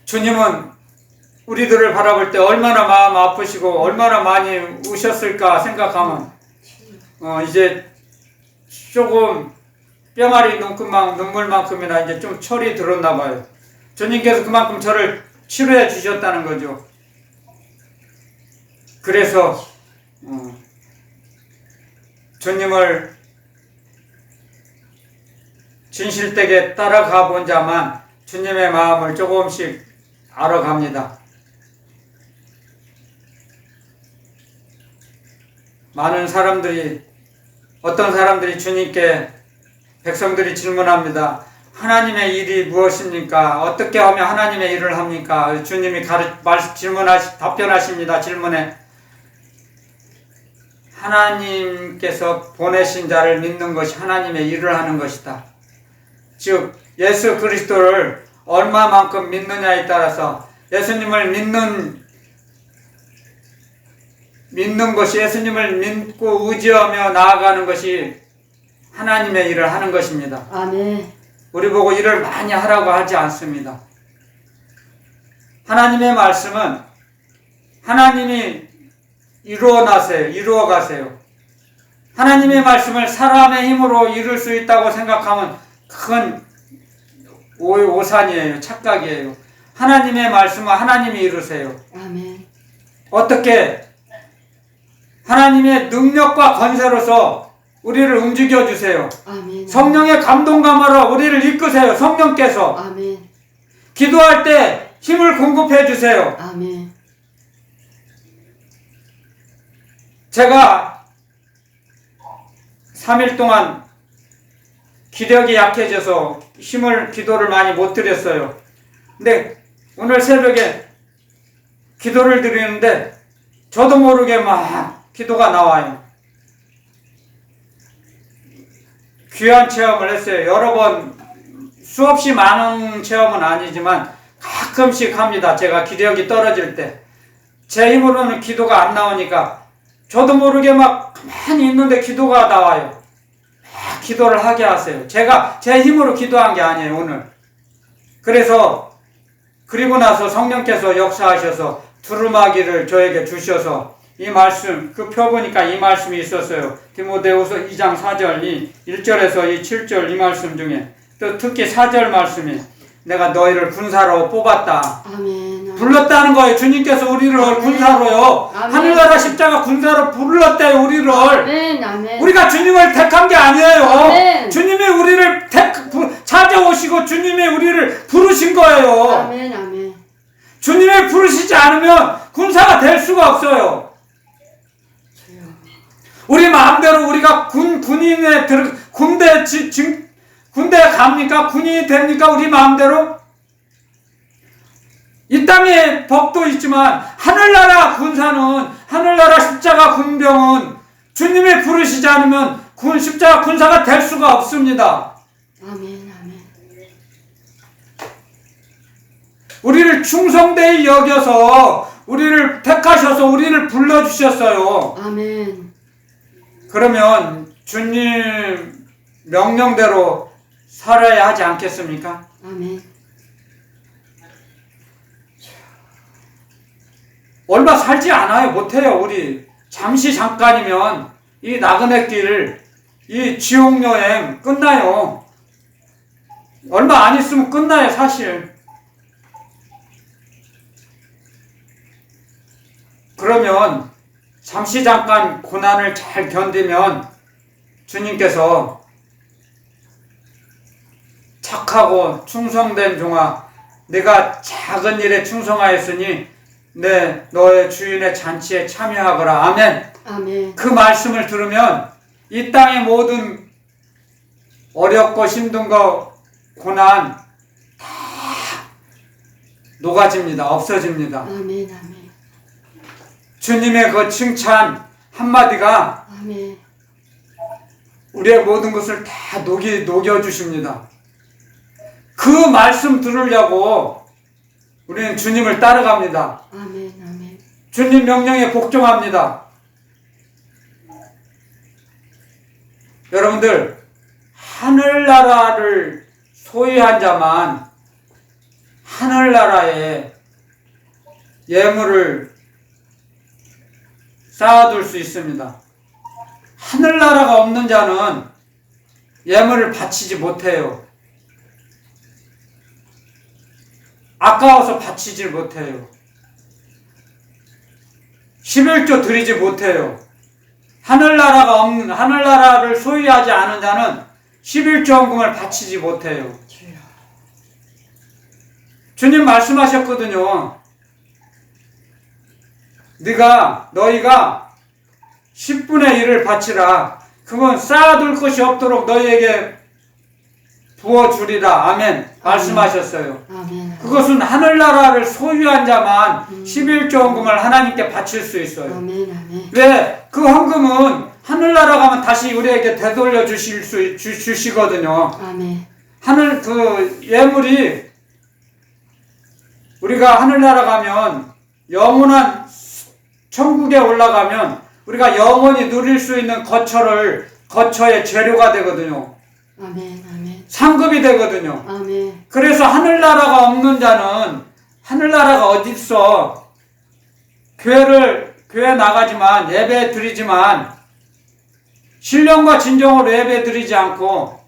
주님은 우리들을 바라볼 때 얼마나 마음 아프시고 얼마나 많이 우셨을까 생각하면 이제 조금 뿅아리 눈물만큼이나 이제 좀 철이 들었나 봐요. 주님께서 그만큼 저를 치료해 주셨다는 거죠. 그래서 주님을 진실되게 따라가 본 자만 주님의 마음을 조금씩 알아갑니다. 많은 사람들이, 어떤 사람들이 주님께, 백성들이 질문합니다. 하나님의 일이 무엇입니까? 어떻게 하면 하나님의 일을 합니까? 주님이 답변하십니다. 질문에. 하나님께서 보내신 자를 믿는 것이 하나님의 일을 하는 것이다. 즉 예수 그리스도를 얼마만큼 믿느냐에 따라서 예수님을 믿는 것이, 예수님을 믿고 의지하며 나아가는 것이 하나님의 일을 하는 것입니다. 아멘. 우리 보고 일을 많이 하라고 하지 않습니다. 하나님의 말씀은 하나님이 이루어 가세요. 하나님의 말씀을 사람의 힘으로 이룰 수 있다고 생각하면 그건 오산이에요. 착각이에요. 하나님의 말씀은 하나님이 이루세요. 아멘. 어떻게? 하나님의 능력과 권세로서 우리를 움직여 주세요. 아멘. 성령의 감동감으로 우리를 이끄세요. 성령께서 아멘. 기도할 때 힘을 공급해 주세요. 아멘. 제가 3일 동안 기력이 약해져서 기도를 많이 못 드렸어요. 근데 오늘 새벽에 기도를 드리는데 저도 모르게 막 기도가 나와요. 귀한 체험을 했어요. 여러 번 수없이 많은 체험은 아니지만 가끔씩 합니다. 제가 기력이 떨어질 때 제 힘으로는 기도가 안 나오니까 저도 모르게 막 가만히 있는데 기도가 나와요. 막 기도를 하게 하세요. 제가 제 힘으로 기도한 게 아니에요, 오늘. 그리고 나서 성령께서 역사하셔서 두루마기를 저에게 주셔서 이 말씀, 그 펴보니까 이 말씀이 있었어요. 디모데후서 2장 4절, 이 1절에서 이 7절 이 말씀 중에 또 특히 4절 말씀이 내가 너희를 군사로 뽑았다. 아멘. 불렀다는 거예요. 주님께서 우리를 아멘. 군사로요. 아멘. 하늘나라 십자가 군사로 불렀대요. 우리를. 아멘. 아멘. 우리가 주님을 택한 게 아니에요. 아멘. 주님이 우리를 찾아오시고 주님이 우리를 부르신 거예요. 아멘. 아멘. 주님이 부르시지 않으면 군사가 될 수가 없어요. 주여. 우리 마음대로 우리가 군대에 갑니까? 군인이 됩니까? 우리 마음대로? 이 땅에 법도 있지만 하늘나라 군사는, 하늘나라 십자가 군병은 주님이 부르시지 않으면 십자가 군사가 될 수가 없습니다. 아멘. 아멘. 우리를 충성되이 여겨서 우리를 택하셔서 우리를 불러주셨어요. 아멘. 그러면 주님 명령대로 살아야 하지 않겠습니까? 아멘. 얼마 살지 않아요. 못해요. 우리 잠시 잠깐이면 이 나그네 길, 이 지옥 여행 끝나요. 얼마 안 있으면 끝나요. 사실. 그러면 잠시 잠깐 고난을 잘 견디면 주님께서 착하고 충성된 종아, 내가 작은 일에 충성하였으니 너의 주인의 잔치에 참여하거라. 아멘. 아멘. 그 말씀을 들으면 이 땅의 모든 어렵고 힘든 거, 고난 다 녹아집니다. 없어집니다. 아멘. 아멘. 주님의 그 칭찬 한마디가 아멘. 우리의 모든 것을 다 녹여주십니다. 그 말씀 들으려고 우리는 주님을 따라갑니다. 아멘. 아멘. 주님 명령에 복종합니다. 여러분들, 하늘나라를 소유한 자만 하늘나라에 예물을 쌓아둘 수 있습니다. 하늘나라가 없는 자는 예물을 바치지 못해요. 아까워서 바치질 못해요. 11조 드리지 못해요. 하늘나라를 소유하지 않은 자는 11조 헌금을 바치지 못해요. 주여. 주님 말씀하셨거든요. 너희가 10분의 1을 바치라. 그건 쌓아둘 것이 없도록 너희에게 부어주리라. 아멘. 말씀하셨어요. 아멘. 그것은 하늘나라를 소유한 자만 11조 헌금을 하나님께 바칠 수 있어요. 아멘. 아멘. 왜? 그 헌금은 하늘나라 가면 다시 우리에게 되돌려 주시거든요. 아멘. 그 예물이 우리가 하늘나라 가면 영원한 천국에 올라가면 우리가 영원히 누릴 수 있는 거처의 재료가 되거든요. 아멘. 아멘. 상급이 되거든요. 아멘. 그래서 하늘나라가 없는 자는 하늘나라가 어디 있어? 교회 나가지만 예배 드리지만 신령과 진정으로 예배드리지 않고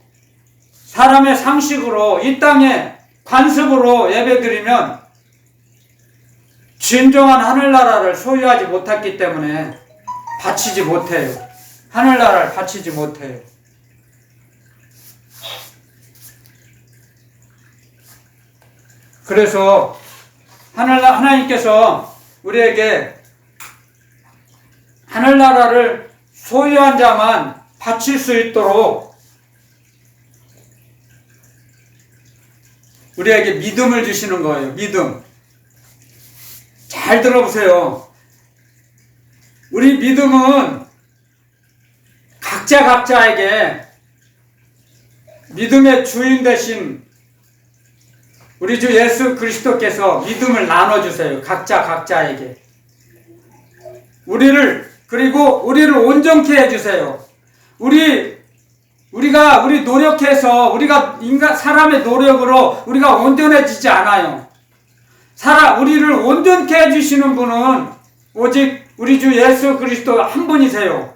사람의 상식으로 이 땅의 관습으로 예배드리면 진정한 하늘나라를 소유하지 못했기 때문에 바치지 못해요. 하늘나라를 바치지 못해요. 그래서 하나님께서 우리에게 하늘나라를 소유한 자만 바칠 수 있도록 우리에게 믿음을 주시는 거예요. 믿음. 잘 들어보세요. 우리 믿음은 각자에게 믿음의 주인 되신 우리 주 예수 그리스도께서 믿음을 나눠주세요. 각자에게. 우리를 온전케 해주세요. 우리가 노력해서, 사람의 노력으로 우리가 온전해지지 않아요. 우리를 온전케 해주시는 분은 오직 우리 주 예수 그리스도 한 분이세요.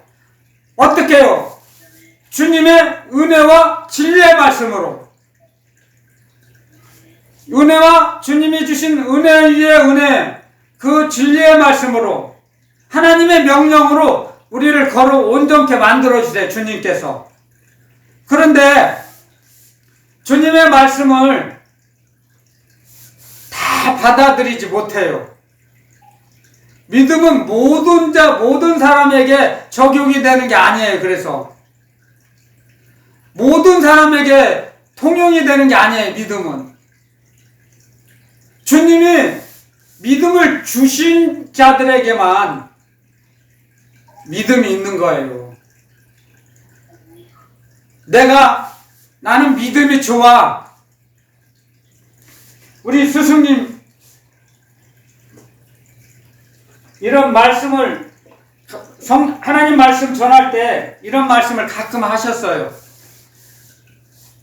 어떻게 해요? 주님의 은혜와 진리의 말씀으로. 은혜와 주님이 주신 은혜 위에 은혜, 그 진리의 말씀으로, 하나님의 명령으로 우리를 걸어 온전케 만들어주세요. 주님께서. 그런데 주님의 말씀을 다 받아들이지 못해요. 믿음은 모든 사람에게 적용이 되는 게 아니에요. 그래서 모든 사람에게 통용이 되는 게 아니에요. 믿음은. 주님이 믿음을 주신 자들에게만 믿음이 있는 거예요. 나는 믿음이 좋아. 우리 스승님 이런 말씀을 하나님 말씀 전할 때 이런 말씀을 가끔 하셨어요.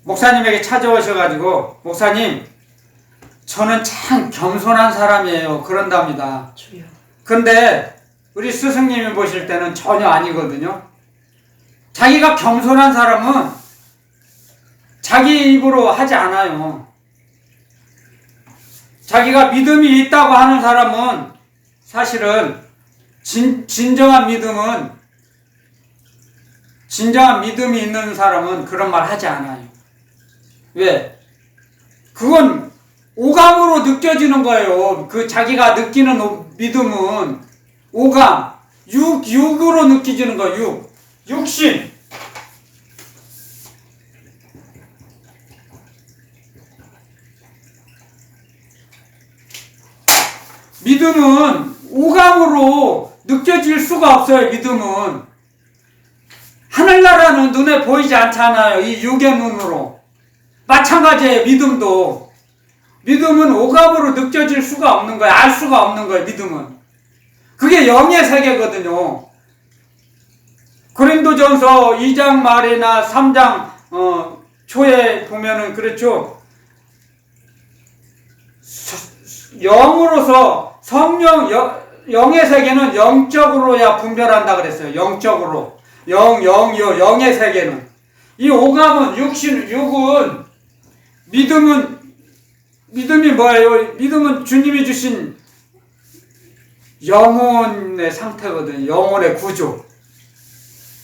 목사님에게 찾아오셔가지고 목사님 저는 참 겸손한 사람이에요. 그런답니다. 주여. 근데 우리 스승님이 보실 때는 전혀 아니거든요. 자기가 겸손한 사람은 자기 입으로 하지 않아요. 자기가 믿음이 있다고 하는 사람은 사실은 진정한 믿음이 있는 사람은 그런 말 하지 않아요. 왜? 그건 오감으로 느껴지는 거예요. 그 자기가 느끼는 믿음은 오감, 육으로 느껴지는 거예요. 육신. 믿음은 오감으로 느껴질 수가 없어요. 믿음은 하늘나라는 눈에 보이지 않잖아요. 이 육의 눈으로. 마찬가지예요. 믿음은 오감으로 느껴질 수가 없는 거예요. 알 수가 없는 거예요. 믿음은. 그게 영의 세계거든요. 고린도전서 2장 말이나 3장 초에 보면은 그렇죠. 영으로서 영의 세계는 영적으로야 분별한다 그랬어요. 영적으로. 영의 세계는. 이 오감은 육은 믿음이 뭐예요? 믿음은 주님이 주신 영혼의 상태거든요. 영혼의 구조.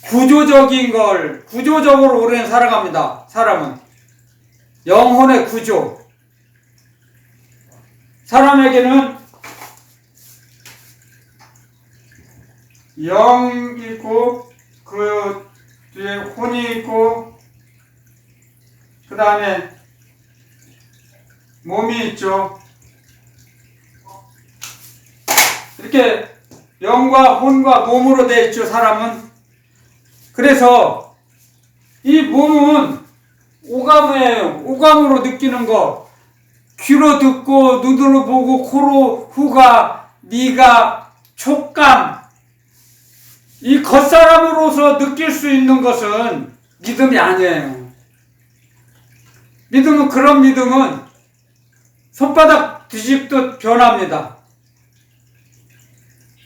구조적으로 우리는 살아갑니다. 사람은. 영혼의 구조. 사람에게는 영 있고, 그 뒤에 혼이 있고, 그 다음에 몸이 있죠. 이렇게 영과 혼과 몸으로 되어 있죠. 사람은. 그래서 이 몸은 오감이에요. 오감으로 느끼는 거. 귀로 듣고 눈으로 보고 코로 후각, 미각, 촉감. 이 겉사람으로서 느낄 수 있는 것은 믿음이 아니에요. 그런 믿음은 손바닥 뒤집듯 변합니다.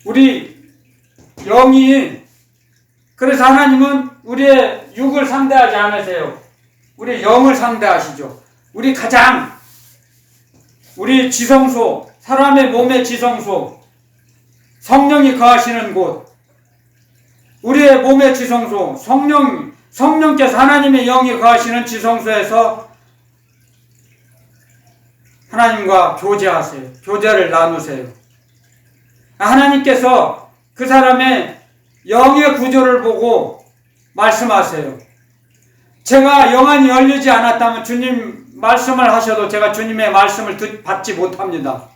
우리 영이, 그래서 하나님은 우리의 육을 상대하지 않으세요. 우리 영을 상대하시죠. 우리 가장 우리 지성소, 사람의 몸의 지성소, 성령이 거하시는 곳, 우리의 몸의 지성소, 성령께서 하나님의 영이 거하시는 지성소에서 하나님과 교제하세요. 교제를 나누세요. 하나님께서 그 사람의 영의 구조를 보고 말씀하세요. 제가 영안이 열리지 않았다면 주님 말씀을 하셔도 제가 주님의 말씀을 받지 못합니다.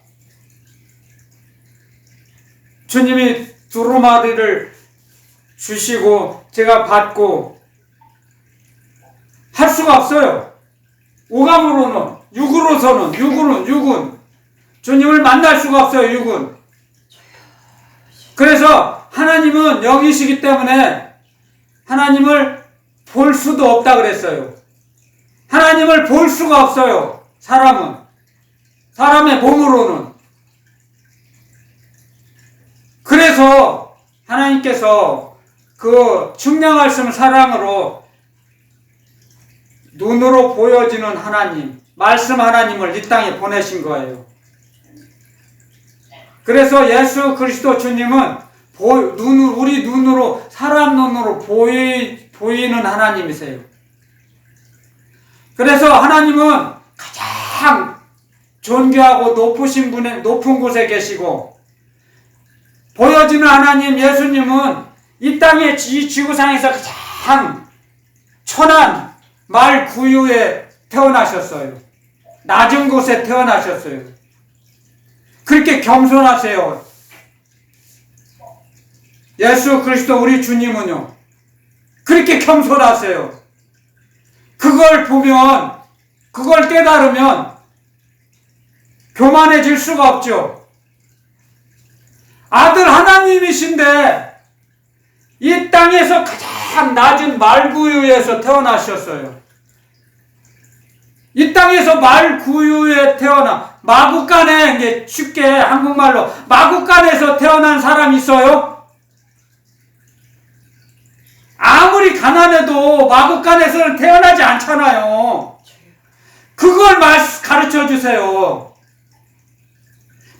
주님이 두루마리를 주시고 제가 받고 할 수가 없어요. 오감으로는, 육은 주님을 만날 수가 없어요. 육은. 그래서 하나님은 영이시기 때문에 하나님을 볼 수도 없다 그랬어요. 하나님을 볼 수가 없어요. 사람의 몸으로는. 그래서 하나님께서 그 측량하신 사랑으로 눈으로 보여지는 하나님, 말씀 하나님을 이 땅에 보내신 거예요. 그래서 예수 그리스도 주님은 우리 눈으로, 사람 눈으로 보이는 하나님이세요. 그래서 하나님은 가장 존귀하고 높은 곳에 계시고, 보여지는 하나님 예수님은 이 땅의 이 지구상에서 가장 천한 말 구유에 태어나셨어요. 낮은 곳에 태어나셨어요. 그렇게 겸손하세요. 예수 그리스도 우리 주님은요, 그렇게 겸손하세요. 그걸 보면, 그걸 깨달으면 교만해질 수가 없죠. 아들 하나님이신데 이 땅에서 가장 낮은 말구유에서 태어나셨어요. 이 땅에서 말구유에 마구간에, 이제 쉽게 한국말로 마구간에서 태어난 사람 있어요? 아무리 가난해도 마구간에서는 태어나지 않잖아요. 그걸 가르쳐 주세요.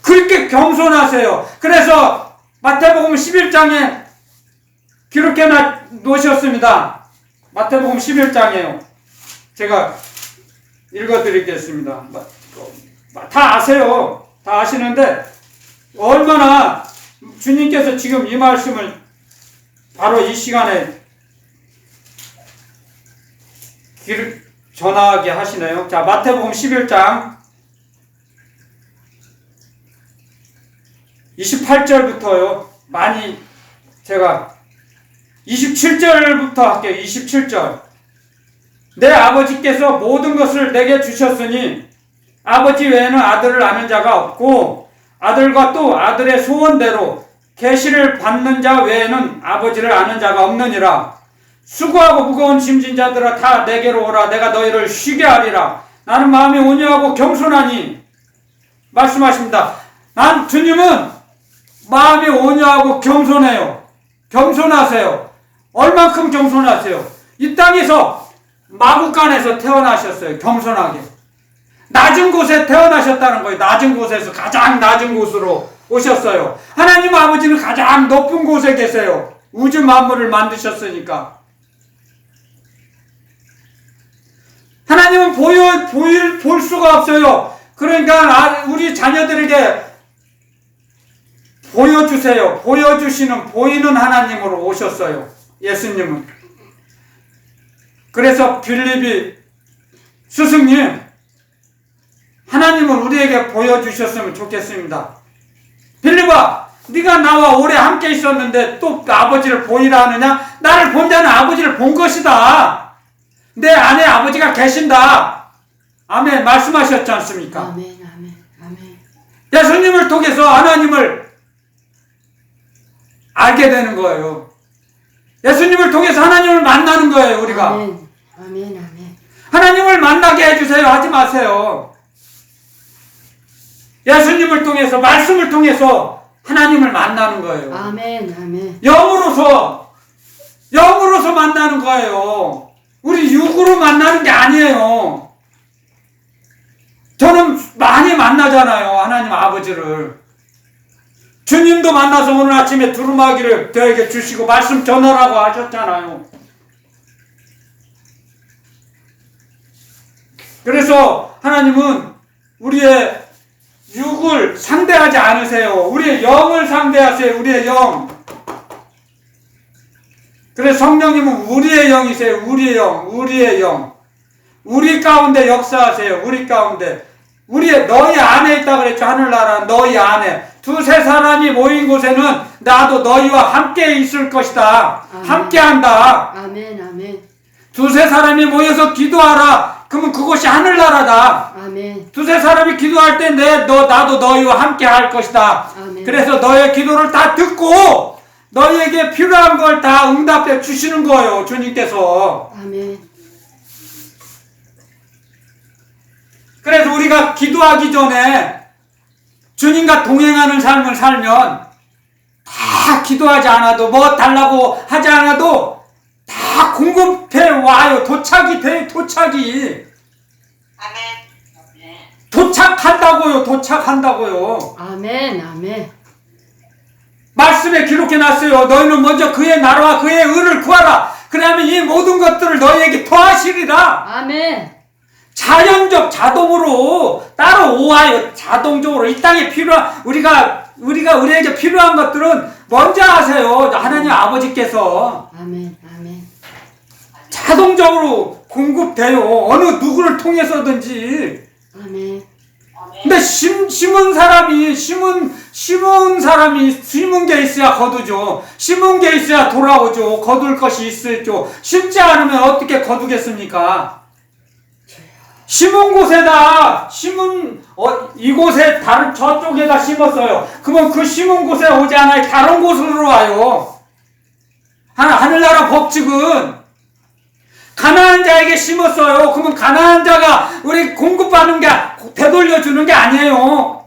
그렇게 겸손하세요. 그래서 마태복음 11장에 기록해 놓으셨습니다. 마태복음 11장이에요. 제가 읽어드리겠습니다. 다 아세요. 다 아시는데 얼마나 주님께서 지금 이 말씀을 바로 이 시간에 전하게 하시네요. 자, 마태복음 11장 28절부터요. 많이 제가 27절부터 할게요. 27절. 내 아버지께서 모든 것을 내게 주셨으니 아버지 외에는 아들을 아는 자가 없고 아들과 또 아들의 소원대로 계시를 받는 자 외에는 아버지를 아는 자가 없느니라. 수고하고 무거운 짐진 자들아 다 내게로 오라. 내가 너희를 쉬게 하리라. 나는 마음이 온유하고 겸손하니. 말씀하십니다. 주님은 마음이 온유하고 겸손해요. 겸손하세요. 얼만큼 겸손하세요? 이 땅에서 마구간에서 태어나셨어요. 겸손하게. 낮은 곳에 태어나셨다는 거예요. 낮은 곳에서 가장 낮은 곳으로 오셨어요. 하나님 아버지는 가장 높은 곳에 계세요. 우주 만물을 만드셨으니까. 하나님은 볼 수가 없어요. 그러니까 우리 자녀들에게 보여주세요. 보이는 하나님으로 오셨어요. 예수님은. 그래서 빌립이 스승님, 하나님을 우리에게 보여주셨으면 좋겠습니다. 빌립아, 네가 나와 오래 함께 있었는데 또 아버지를 보이라 하느냐? 나를 본 자는 아버지를 본 것이다. 내 안에 아버지가 계신다. 아멘. 말씀하셨지 않습니까? 아멘, 아멘, 아멘. 예수님을 통해서 하나님을 알게 되는 거예요. 예수님을 통해서 하나님을 만나는 거예요, 우리가. 아멘, 아멘, 아멘. 하나님을 만나게 해주세요. 하지 마세요. 예수님을 통해서, 말씀을 통해서 하나님을 만나는 거예요. 아멘, 아멘. 영으로서 영으로서 만나는 거예요. 우리 육으로 만나는 게 아니에요. 저는 많이 만나잖아요. 하나님 아버지를. 주님도 만나서 오늘 아침에 두루마기를 저에게 주시고 말씀 전하라고 하셨잖아요. 그래서 하나님은 우리의 육을 상대하지 않으세요. 우리의 영을 상대하세요. 우리의 영. 그래서 성령님은 우리의 영이세요. 우리의 영. 우리의 영. 우리 가운데 역사하세요. 우리 가운데. 너희 안에 있다 그랬죠. 하늘나라 너희 안에. 두세 사람이 모인 곳에는 나도 너희와 함께 있을 것이다. 아멘. 함께 한다. 아멘. 아멘. 두세 사람이 모여서 기도하라. 그러면 그곳이 하늘나라다. 아멘. 두세 사람이 기도할 때 나도 너희와 함께 할 것이다. 아멘. 그래서 너의 기도를 다 듣고 너희에게 필요한 걸 다 응답해 주시는 거예요. 주님께서. 아멘. 그래서 우리가 기도하기 전에 주님과 동행하는 삶을 살면 다 기도하지 않아도 뭐 달라고 하지 않아도 다 공급해 와요. 도착이. 도착한다고요. 아멘. 아멘. 말씀에 기록해 놨어요. 너희는 먼저 그의 나라와 그의 의를 구하라. 그러면 이 모든 것들을 너희에게 더하시리라. 아멘. 자동으로 따라오와요. 자동적으로 이 땅에 필요한 우리에게 필요한 것들은 먼저 하세요. 하나님 아버지께서 아멘. 아멘. 자동적으로 공급돼요. 어느 누구를 통해서든지. 아멘. 근데 심은 게 있어야 거두죠. 심은 게 있어야 돌아오죠. 거둘 것이 있을죠. 심지 않으면 어떻게 거두겠습니까? 심은 곳에다 이곳에 다른 저쪽에다 심었어요. 그러면 그 심은 곳에 오지 않아요. 다른 곳으로 와요. 하늘나라 법칙은 가난한 자에게 심었어요. 그러면 가난한 자가 우리 공급받는 게 되돌려 주는 게 아니에요.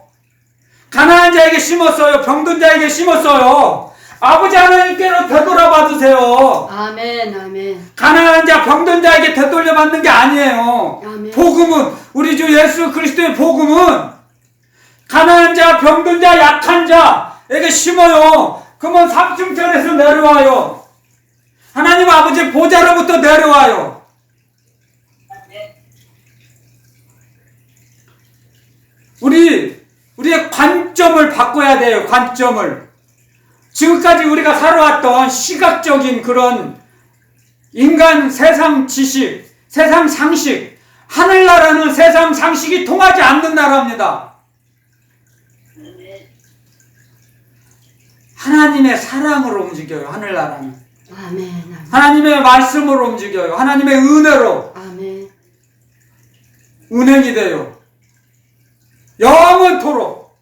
가난한 자에게 심었어요. 병든 자에게 심었어요. 아버지 하나님께로 되돌아 받으세요. 아멘. 아멘. 가난한 자, 병든 자에게 되돌려 받는 게 아니에요. 아멘. 복음은 우리 주 예수 그리스도의 복음은 가난한 자, 병든 자, 약한 자에게 심어요. 그러면 삼층천에서 내려와요. 하나님 아버지 보좌로부터 내려와요. 우리의 관점을 바꿔야 돼요. 관점을. 지금까지 우리가 살아왔던 시각적인 그런 인간 세상 지식, 세상 상식, 하늘나라는 세상 상식이 통하지 않는 나라입니다. 하나님의 사랑으로 움직여요. 하늘나라는. 아멘. 아멘. 하나님의 말씀으로 움직여요. 하나님의 은혜로 아멘. 은행이 돼요. 영원토록.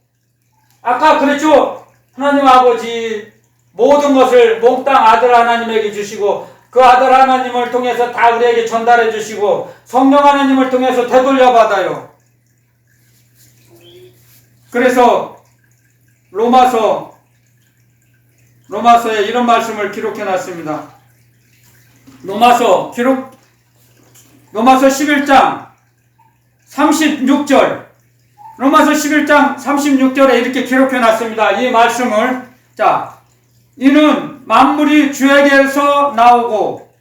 아까 그랬죠? 하나님 아버지 모든 것을 몽땅 아들 하나님에게 주시고 그 아들 하나님을 통해서 다 우리에게 전달해 주시고 성령 하나님을 통해서 되돌려 받아요. 그래서 로마서에 이런 말씀을 기록해 놨습니다. 로마서 11장 36절. 로마서 11장 36절에 이렇게 기록해 놨습니다. 이 말씀을. 자, 이는 만물이 주에게서 나오고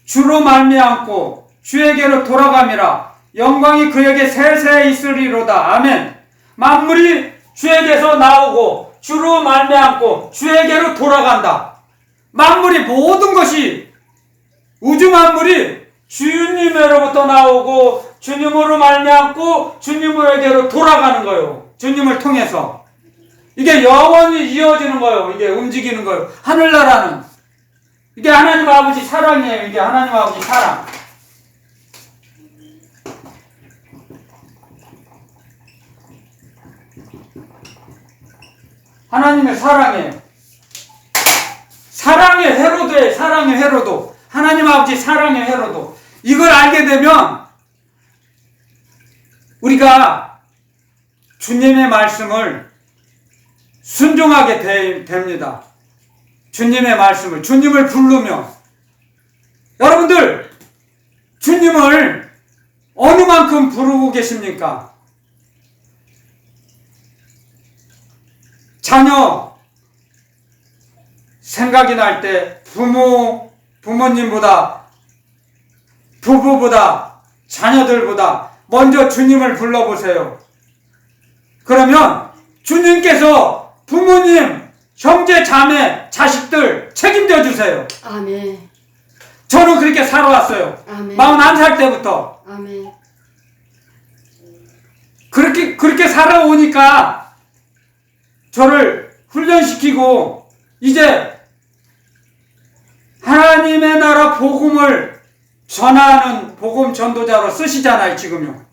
주로 말미암고 주에게로 돌아감이라. 영광이 그에게 세세 있으리로다. 아멘. 만물이 주에게서 나오고 주로 말미암고 주에게로 돌아간다. 만물이 모든 것이 우주 만물이 주님으로부터 나오고 주님으로 말미암고 주님에게로 돌아가는 거예요. 주님을 통해서. 이게 영원히 이어지는 거예요. 이게 움직이는 거예요. 하늘나라는. 이게 하나님 아버지 사랑이에요. 이게 하나님 아버지 사랑. 하나님의 사랑이에요. 사랑의 회로도예요. 사랑의 회로도. 하나님 아버지 사랑의 회로도. 이걸 알게 되면 우리가 주님의 말씀을 순종하게 됩니다. 주님의 말씀을, 주님을 부르며 여러분들 주님을 어느 만큼 부르고 계십니까? 자녀 생각이 날 때 부모님보다 부부보다 자녀들보다 먼저 주님을 불러보세요. 그러면 주님께서 부모님, 형제, 자매, 자식들 책임져 주세요. 아멘. 저는 그렇게 살아왔어요. 아멘. 41살 때부터. 아멘. 그렇게 살아오니까 저를 훈련시키고 이제 하나님의 나라 복음을 전하는 복음 전도자로 쓰시잖아요, 지금요.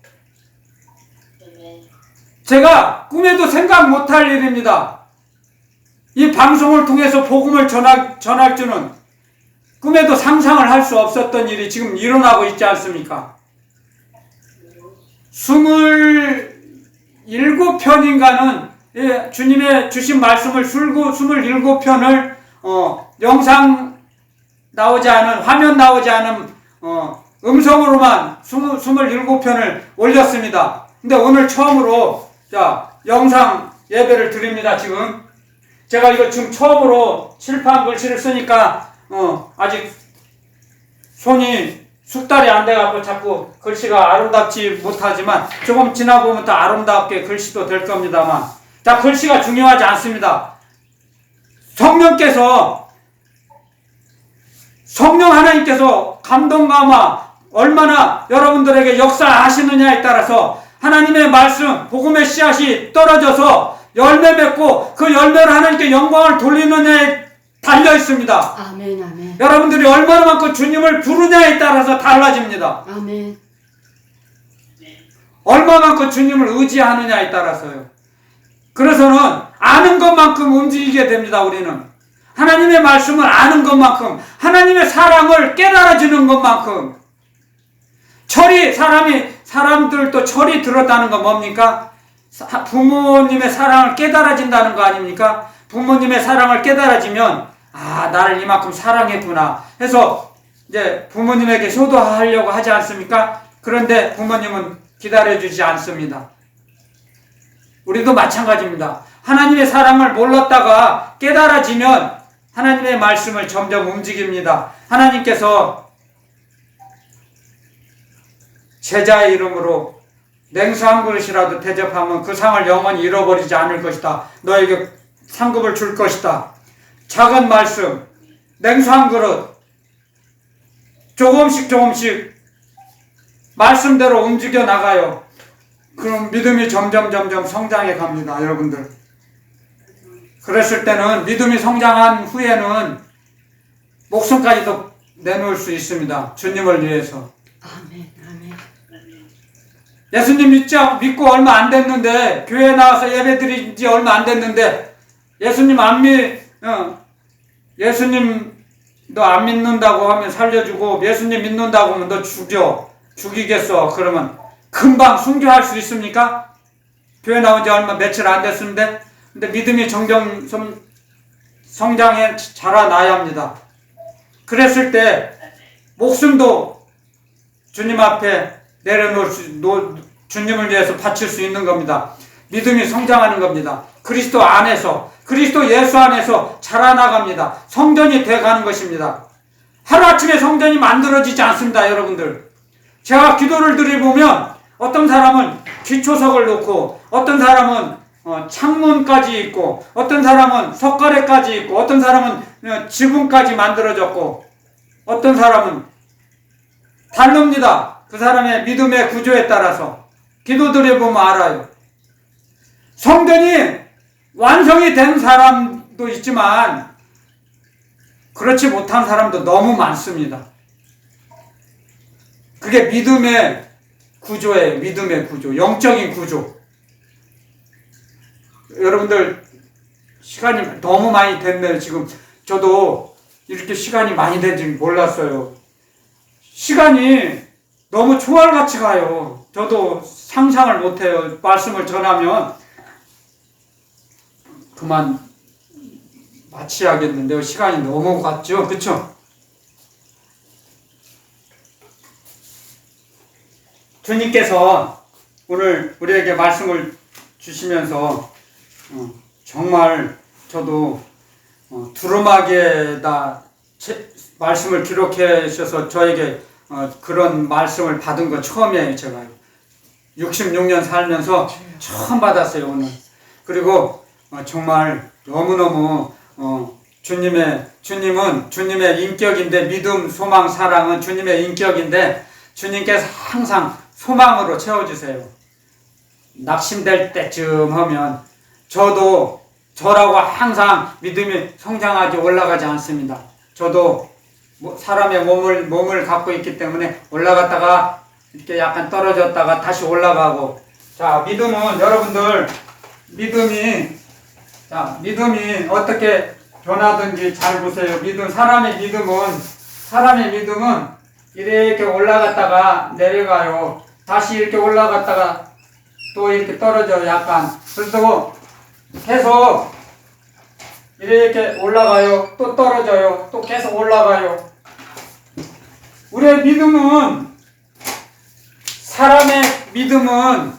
제가 꿈에도 생각 못할 일입니다. 이 방송을 통해서 복음을 전할 줄은 꿈에도 상상을 할 수 없었던 일이 지금 일어나고 있지 않습니까? 27편인가는 주님의 주신 말씀을 27편을 영상 나오지 않은, 화면 나오지 않은 음성으로만 27편을 올렸습니다. 근데 오늘 처음으로 영상 예배를 드립니다. 지금 제가 이거 지금 처음으로 칠판 글씨를 쓰니까 아직 손이 숙달이 안 돼갖고 자꾸 글씨가 아름답지 못하지만 조금 지나보면 또 아름답게 글씨도 될 겁니다만, 자, 글씨가 중요하지 않습니다. 성령 하나님께서 감동감화 얼마나 여러분들에게 역사하시느냐에 따라서 하나님의 말씀, 복음의 씨앗이 떨어져서 열매 맺고 그 열매로 하나님께 영광을 돌리느냐에 달려 있습니다. 아멘. 아멘. 여러분들이 얼마만큼 주님을 부르냐에 따라서 달라집니다. 아멘. 얼마만큼 주님을 의지하느냐에 따라서요. 그래서는 아는 것만큼 움직이게 됩니다. 우리는 하나님의 말씀을 아는 것만큼, 하나님의 사랑을 깨달아지는 것만큼, 사람들도 철이 들었다는 건 뭡니까? 부모님의 사랑을 깨달아진다는 거 아닙니까? 부모님의 사랑을 깨달아지면 나를 이만큼 사랑했구나 해서 이제 부모님에게 효도하려고 하지 않습니까? 그런데 부모님은 기다려주지 않습니다. 우리도 마찬가지입니다. 하나님의 사랑을 몰랐다가 깨달아지면 하나님의 말씀을 점점 움직입니다. 하나님께서 제자의 이름으로 냉수 한 그릇이라도 대접하면 그 상을 영원히 잃어버리지 않을 것이다. 너에게 상급을 줄 것이다. 작은 말씀, 냉수 한 그릇, 조금씩 말씀대로 움직여 나가요. 그럼 믿음이 점점 성장해 갑니다. 여러분들. 그랬을 때는 믿음이 성장한 후에는 목숨까지도 내놓을 수 있습니다. 주님을 위해서. 아멘. 아멘. 예수님 믿고 얼마 안 됐는데, 교회에 나와서 예배 드린 지 얼마 안 됐는데, 예수님도 안 믿는다고 하면 살려주고, 예수님 믿는다고 하면 너 죽이겠어. 그러면 금방 순교할 수 있습니까? 교회 나온 지 얼마 며칠 안 됐는데, 근데 믿음이 점점 성장해 자라나야 합니다. 그랬을 때 목숨도 주님 앞에 주님을 위해서 바칠 수 있는 겁니다. 믿음이 성장하는 겁니다. 그리스도 안에서, 그리스도 예수 안에서 자라나갑니다. 성전이 돼가는 것입니다. 하루아침에 성전이 만들어지지 않습니다. 여러분들, 제가 기도를 드려보면 어떤 사람은 기초석을 놓고, 어떤 사람은 창문까지 있고, 어떤 사람은 석가래까지 있고, 어떤 사람은 지붕까지 만들어졌고, 어떤 사람은 다릅니다. 그 사람의 믿음의 구조에 따라서 기도드려 보면 알아요. 성전이 완성이 된 사람도 있지만 그렇지 못한 사람도 너무 많습니다. 그게 믿음의 구조예요. 믿음의 구조, 영적인 구조. 여러분들 시간이 너무 많이 됐네요. 지금 저도 이렇게 시간이 많이 된지 몰랐어요. 시간이 너무 총알같이 가요. 저도 상상을 못해요. 말씀을 전하면 그만 마치야겠는데요. 시간이 너무 갔죠. 그쵸? 주님께서 오늘 우리에게 말씀을 주시면서 정말 저도 두루마기에다 말씀을 기록해 주셔서 저에게 그런 말씀을 받은 거 처음이에요. 제가 66년 살면서 처음 받았어요. 오늘. 그리고 정말 너무너무 주님은 주님의 인격인데, 믿음, 소망, 사랑은 주님의 인격인데 주님께서 항상 소망으로 채워주세요. 낙심될 때쯤 하면 저라고 항상 믿음이 성장하지 올라가지 않습니다. 저도 사람의 몸을 갖고 있기 때문에 올라갔다가 이렇게 약간 떨어졌다가 다시 올라가고. 자, 믿음은 여러분들 믿음이 어떻게 변하든지 잘 보세요. 사람의 믿음은 이렇게 올라갔다가 내려가요. 다시 이렇게 올라갔다가 또 이렇게 떨어져요. 약간. 그래서 계속 이렇게 올라가요. 또 떨어져요. 또 계속 올라가요. 우리의 믿음은, 사람의 믿음은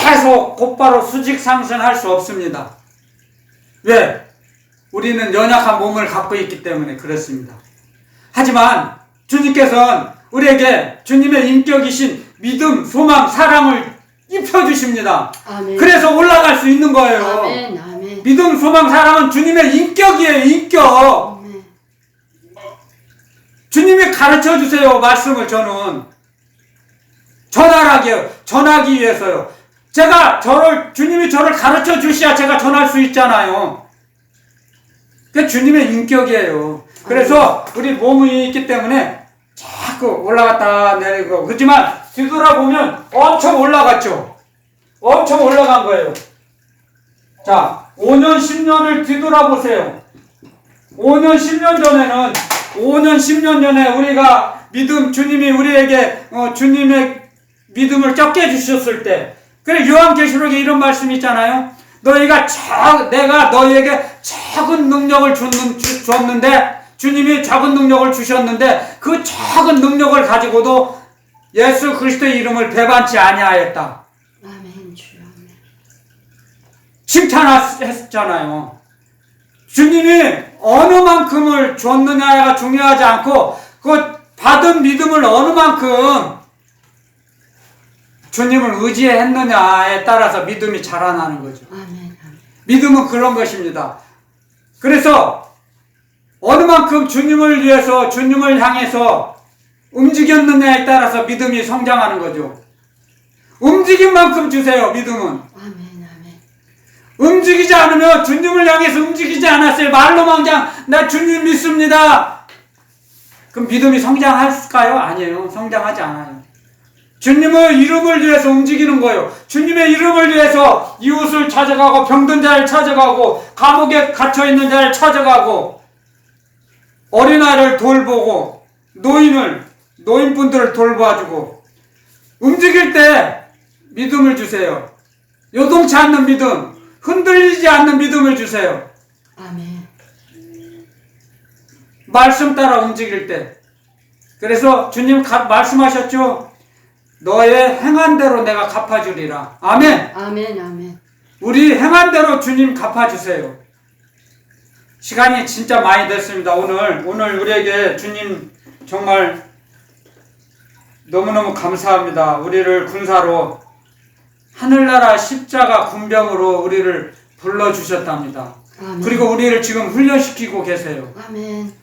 계속 곧바로 수직 상승할 수 없습니다. 왜? 우리는 연약한 몸을 갖고 있기 때문에 그렇습니다. 하지만 주님께서는 우리에게 주님의 인격이신 믿음, 소망, 사랑을 입혀주십니다. 아멘. 그래서 올라갈 수 있는 거예요. 아멘. 아멘. 믿음, 소망, 사랑은 주님의 인격이에요. 인격. 아멘. 주님이 가르쳐 주세요. 말씀을 저는 전하기 위해서요. 주님이 저를 가르쳐 주셔야 제가 전할 수 있잖아요. 그게 주님의 인격이에요. 그래서 우리 몸이 있기 때문에 자꾸 올라갔다 내리고. 그렇지만 뒤돌아보면 엄청 올라갔죠. 엄청 올라간 거예요. 자, 5년, 10년을 뒤돌아보세요. 5년, 10년 전에 우리가 주님이 우리에게 주님의 믿음을 적게 해주셨을 때, 그래 요한계시록에 이런 말씀이 있잖아요. 내가 너희에게 작은 능력을 줬는데, 주님이 작은 능력을 주셨는데 그 작은 능력을 가지고도 예수 그리스도의 이름을 배반치 아니하였다. 아멘. 주여. 아멘. 칭찬했잖아요. 주님이 어느 만큼을 줬느냐가 중요하지 않고 그 받은 믿음을 어느 만큼 주님을 의지했느냐에 따라서 믿음이 자라나는 거죠. 아멘. 아멘. 믿음은 그런 것입니다. 그래서 어느 만큼 주님을 위해서, 주님을 향해서 움직였느냐에 따라서 믿음이 성장하는 거죠. 움직인 만큼 주세요. 믿음은. 아멘. 아멘. 움직이지 않으면, 주님을 향해서 움직이지 않았어요. 말로만 그냥 나 주님 믿습니다. 그럼 믿음이 성장할까요? 아니에요. 성장하지 않아요. 주님의 이름을 위해서 움직이는 거예요. 주님의 이름을 위해서 이웃을 찾아가고, 병든 자를 찾아가고, 감옥에 갇혀있는 자를 찾아가고, 어린아이를 돌보고, 노인분들을 돌봐주고, 움직일 때 믿음을 주세요. 요동치 않는 믿음, 흔들리지 않는 믿음을 주세요. 아멘. 말씀 따라 움직일 때. 그래서 주님 말씀하셨죠? 너의 행한 대로 내가 갚아주리라. 아멘. 아멘. 아멘. 우리 행한 대로 주님 갚아주세요. 시간이 진짜 많이 됐습니다. 오늘 우리에게 주님 정말 너무너무 감사합니다. 우리를 군사로 하늘나라 십자가 군병으로 우리를 불러주셨답니다. 아멘. 그리고 우리를 지금 훈련시키고 계세요. 아멘.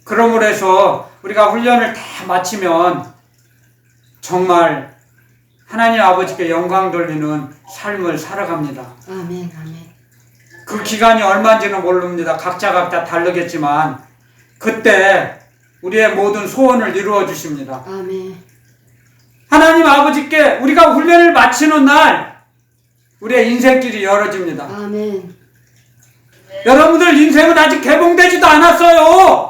그러므로 해서 우리가 훈련을 다 마치면 정말 하나님 아버지께 영광 돌리는 삶을 살아갑니다. 아멘. 아멘. 그 기간이 얼마인지는 모릅니다. 각자 다르겠지만 그때 우리의 모든 소원을 이루어 주십니다. 아멘. 하나님 아버지께 우리가 훈련을 마치는 날 우리의 인생길이 열어집니다. 아멘. 여러분들 인생은 아직 개봉되지도 않았어요.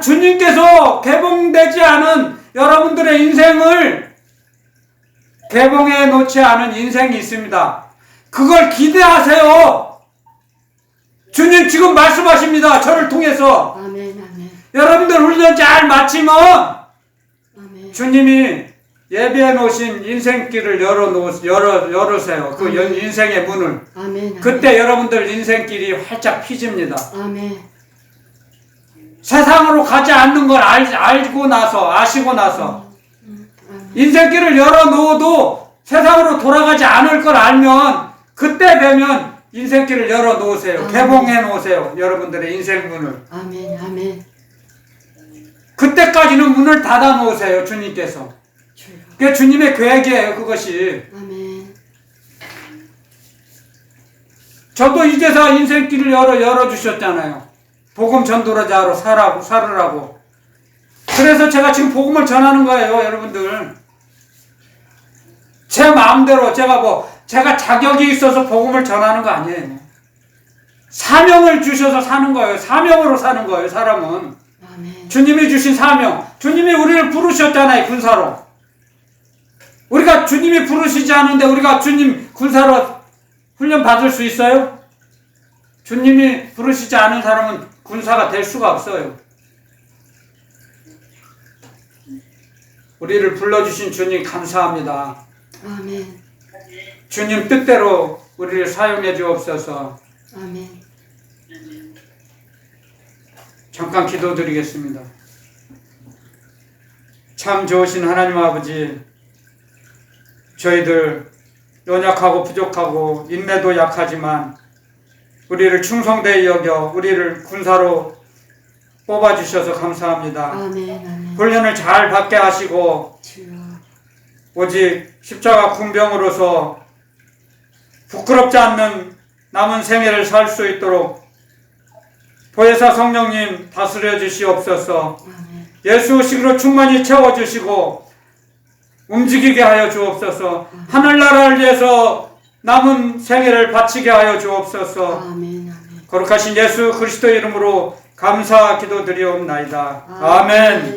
주님께서 개봉되지 않은 여러분들의 인생을 개봉해 놓지 않은 인생이 있습니다. 그걸 기대하세요. 주님 지금 말씀하십니다. 저를 통해서. 아멘. 아멘. 여러분들 훈련 잘 마치면 아멘. 주님이 예비해 놓으신 인생길을 열으세요. 그 아멘. 인생의 문을. 아멘. 그때 여러분들 인생길이 활짝 피집니다. 아멘. 세상으로 가지 않는 걸 알고 나서, 아시고 나서, 아멘. 인생길을 열어놓어도 세상으로 돌아가지 않을 걸 알면, 그때 되면 인생길을 열어놓으세요. 아멘. 개봉해 놓으세요. 여러분들의 인생 문을. 아멘. 아멘. 그때까지는 문을 닫아 놓으세요. 주님께서. 주여. 그게 주님의 계획이에요. 그것이. 아멘. 저도 이제서 인생길을 열어주셨잖아요. 복음 전도자로 살으라고. 그래서 제가 지금 복음을 전하는 거예요, 여러분들. 제 마음대로 제가 자격이 있어서 복음을 전하는 거 아니에요. 사명을 주셔서 사는 거예요. 사명으로 사는 거예요, 사람은. 아멘. 주님이 주신 사명. 주님이 우리를 부르셨잖아요, 군사로. 우리가 주님이 부르시지 않은데 우리가 주님 군사로 훈련 받을 수 있어요? 주님이 부르시지 않은 사람은 군사가 될 수가 없어요. 우리를 불러주신 주님 감사합니다. 아멘. 주님 뜻대로 우리를 사용해 주옵소서. 아멘. 잠깐 기도드리겠습니다. 참 좋으신 하나님 아버지, 저희들 연약하고 부족하고 인내도 약하지만 우리를 충성되이 여겨 우리를 군사로 뽑아주셔서 감사합니다. 아멘. 아멘. 훈련을 잘 받게 하시고 주여. 오직 십자가 군병으로서 부끄럽지 않는 남은 생애를 살 수 있도록 보혜사 성령님 다스려 주시옵소서. 아멘. 예수식으로 충만히 채워주시고 움직이게 하여 주옵소서. 하늘나라를 위해서 남은 생애를 바치게 하여 주옵소서. 아멘. 아멘. 거룩하신 예수 그리스도 이름으로 감사 기도드리옵나이다. 아멘.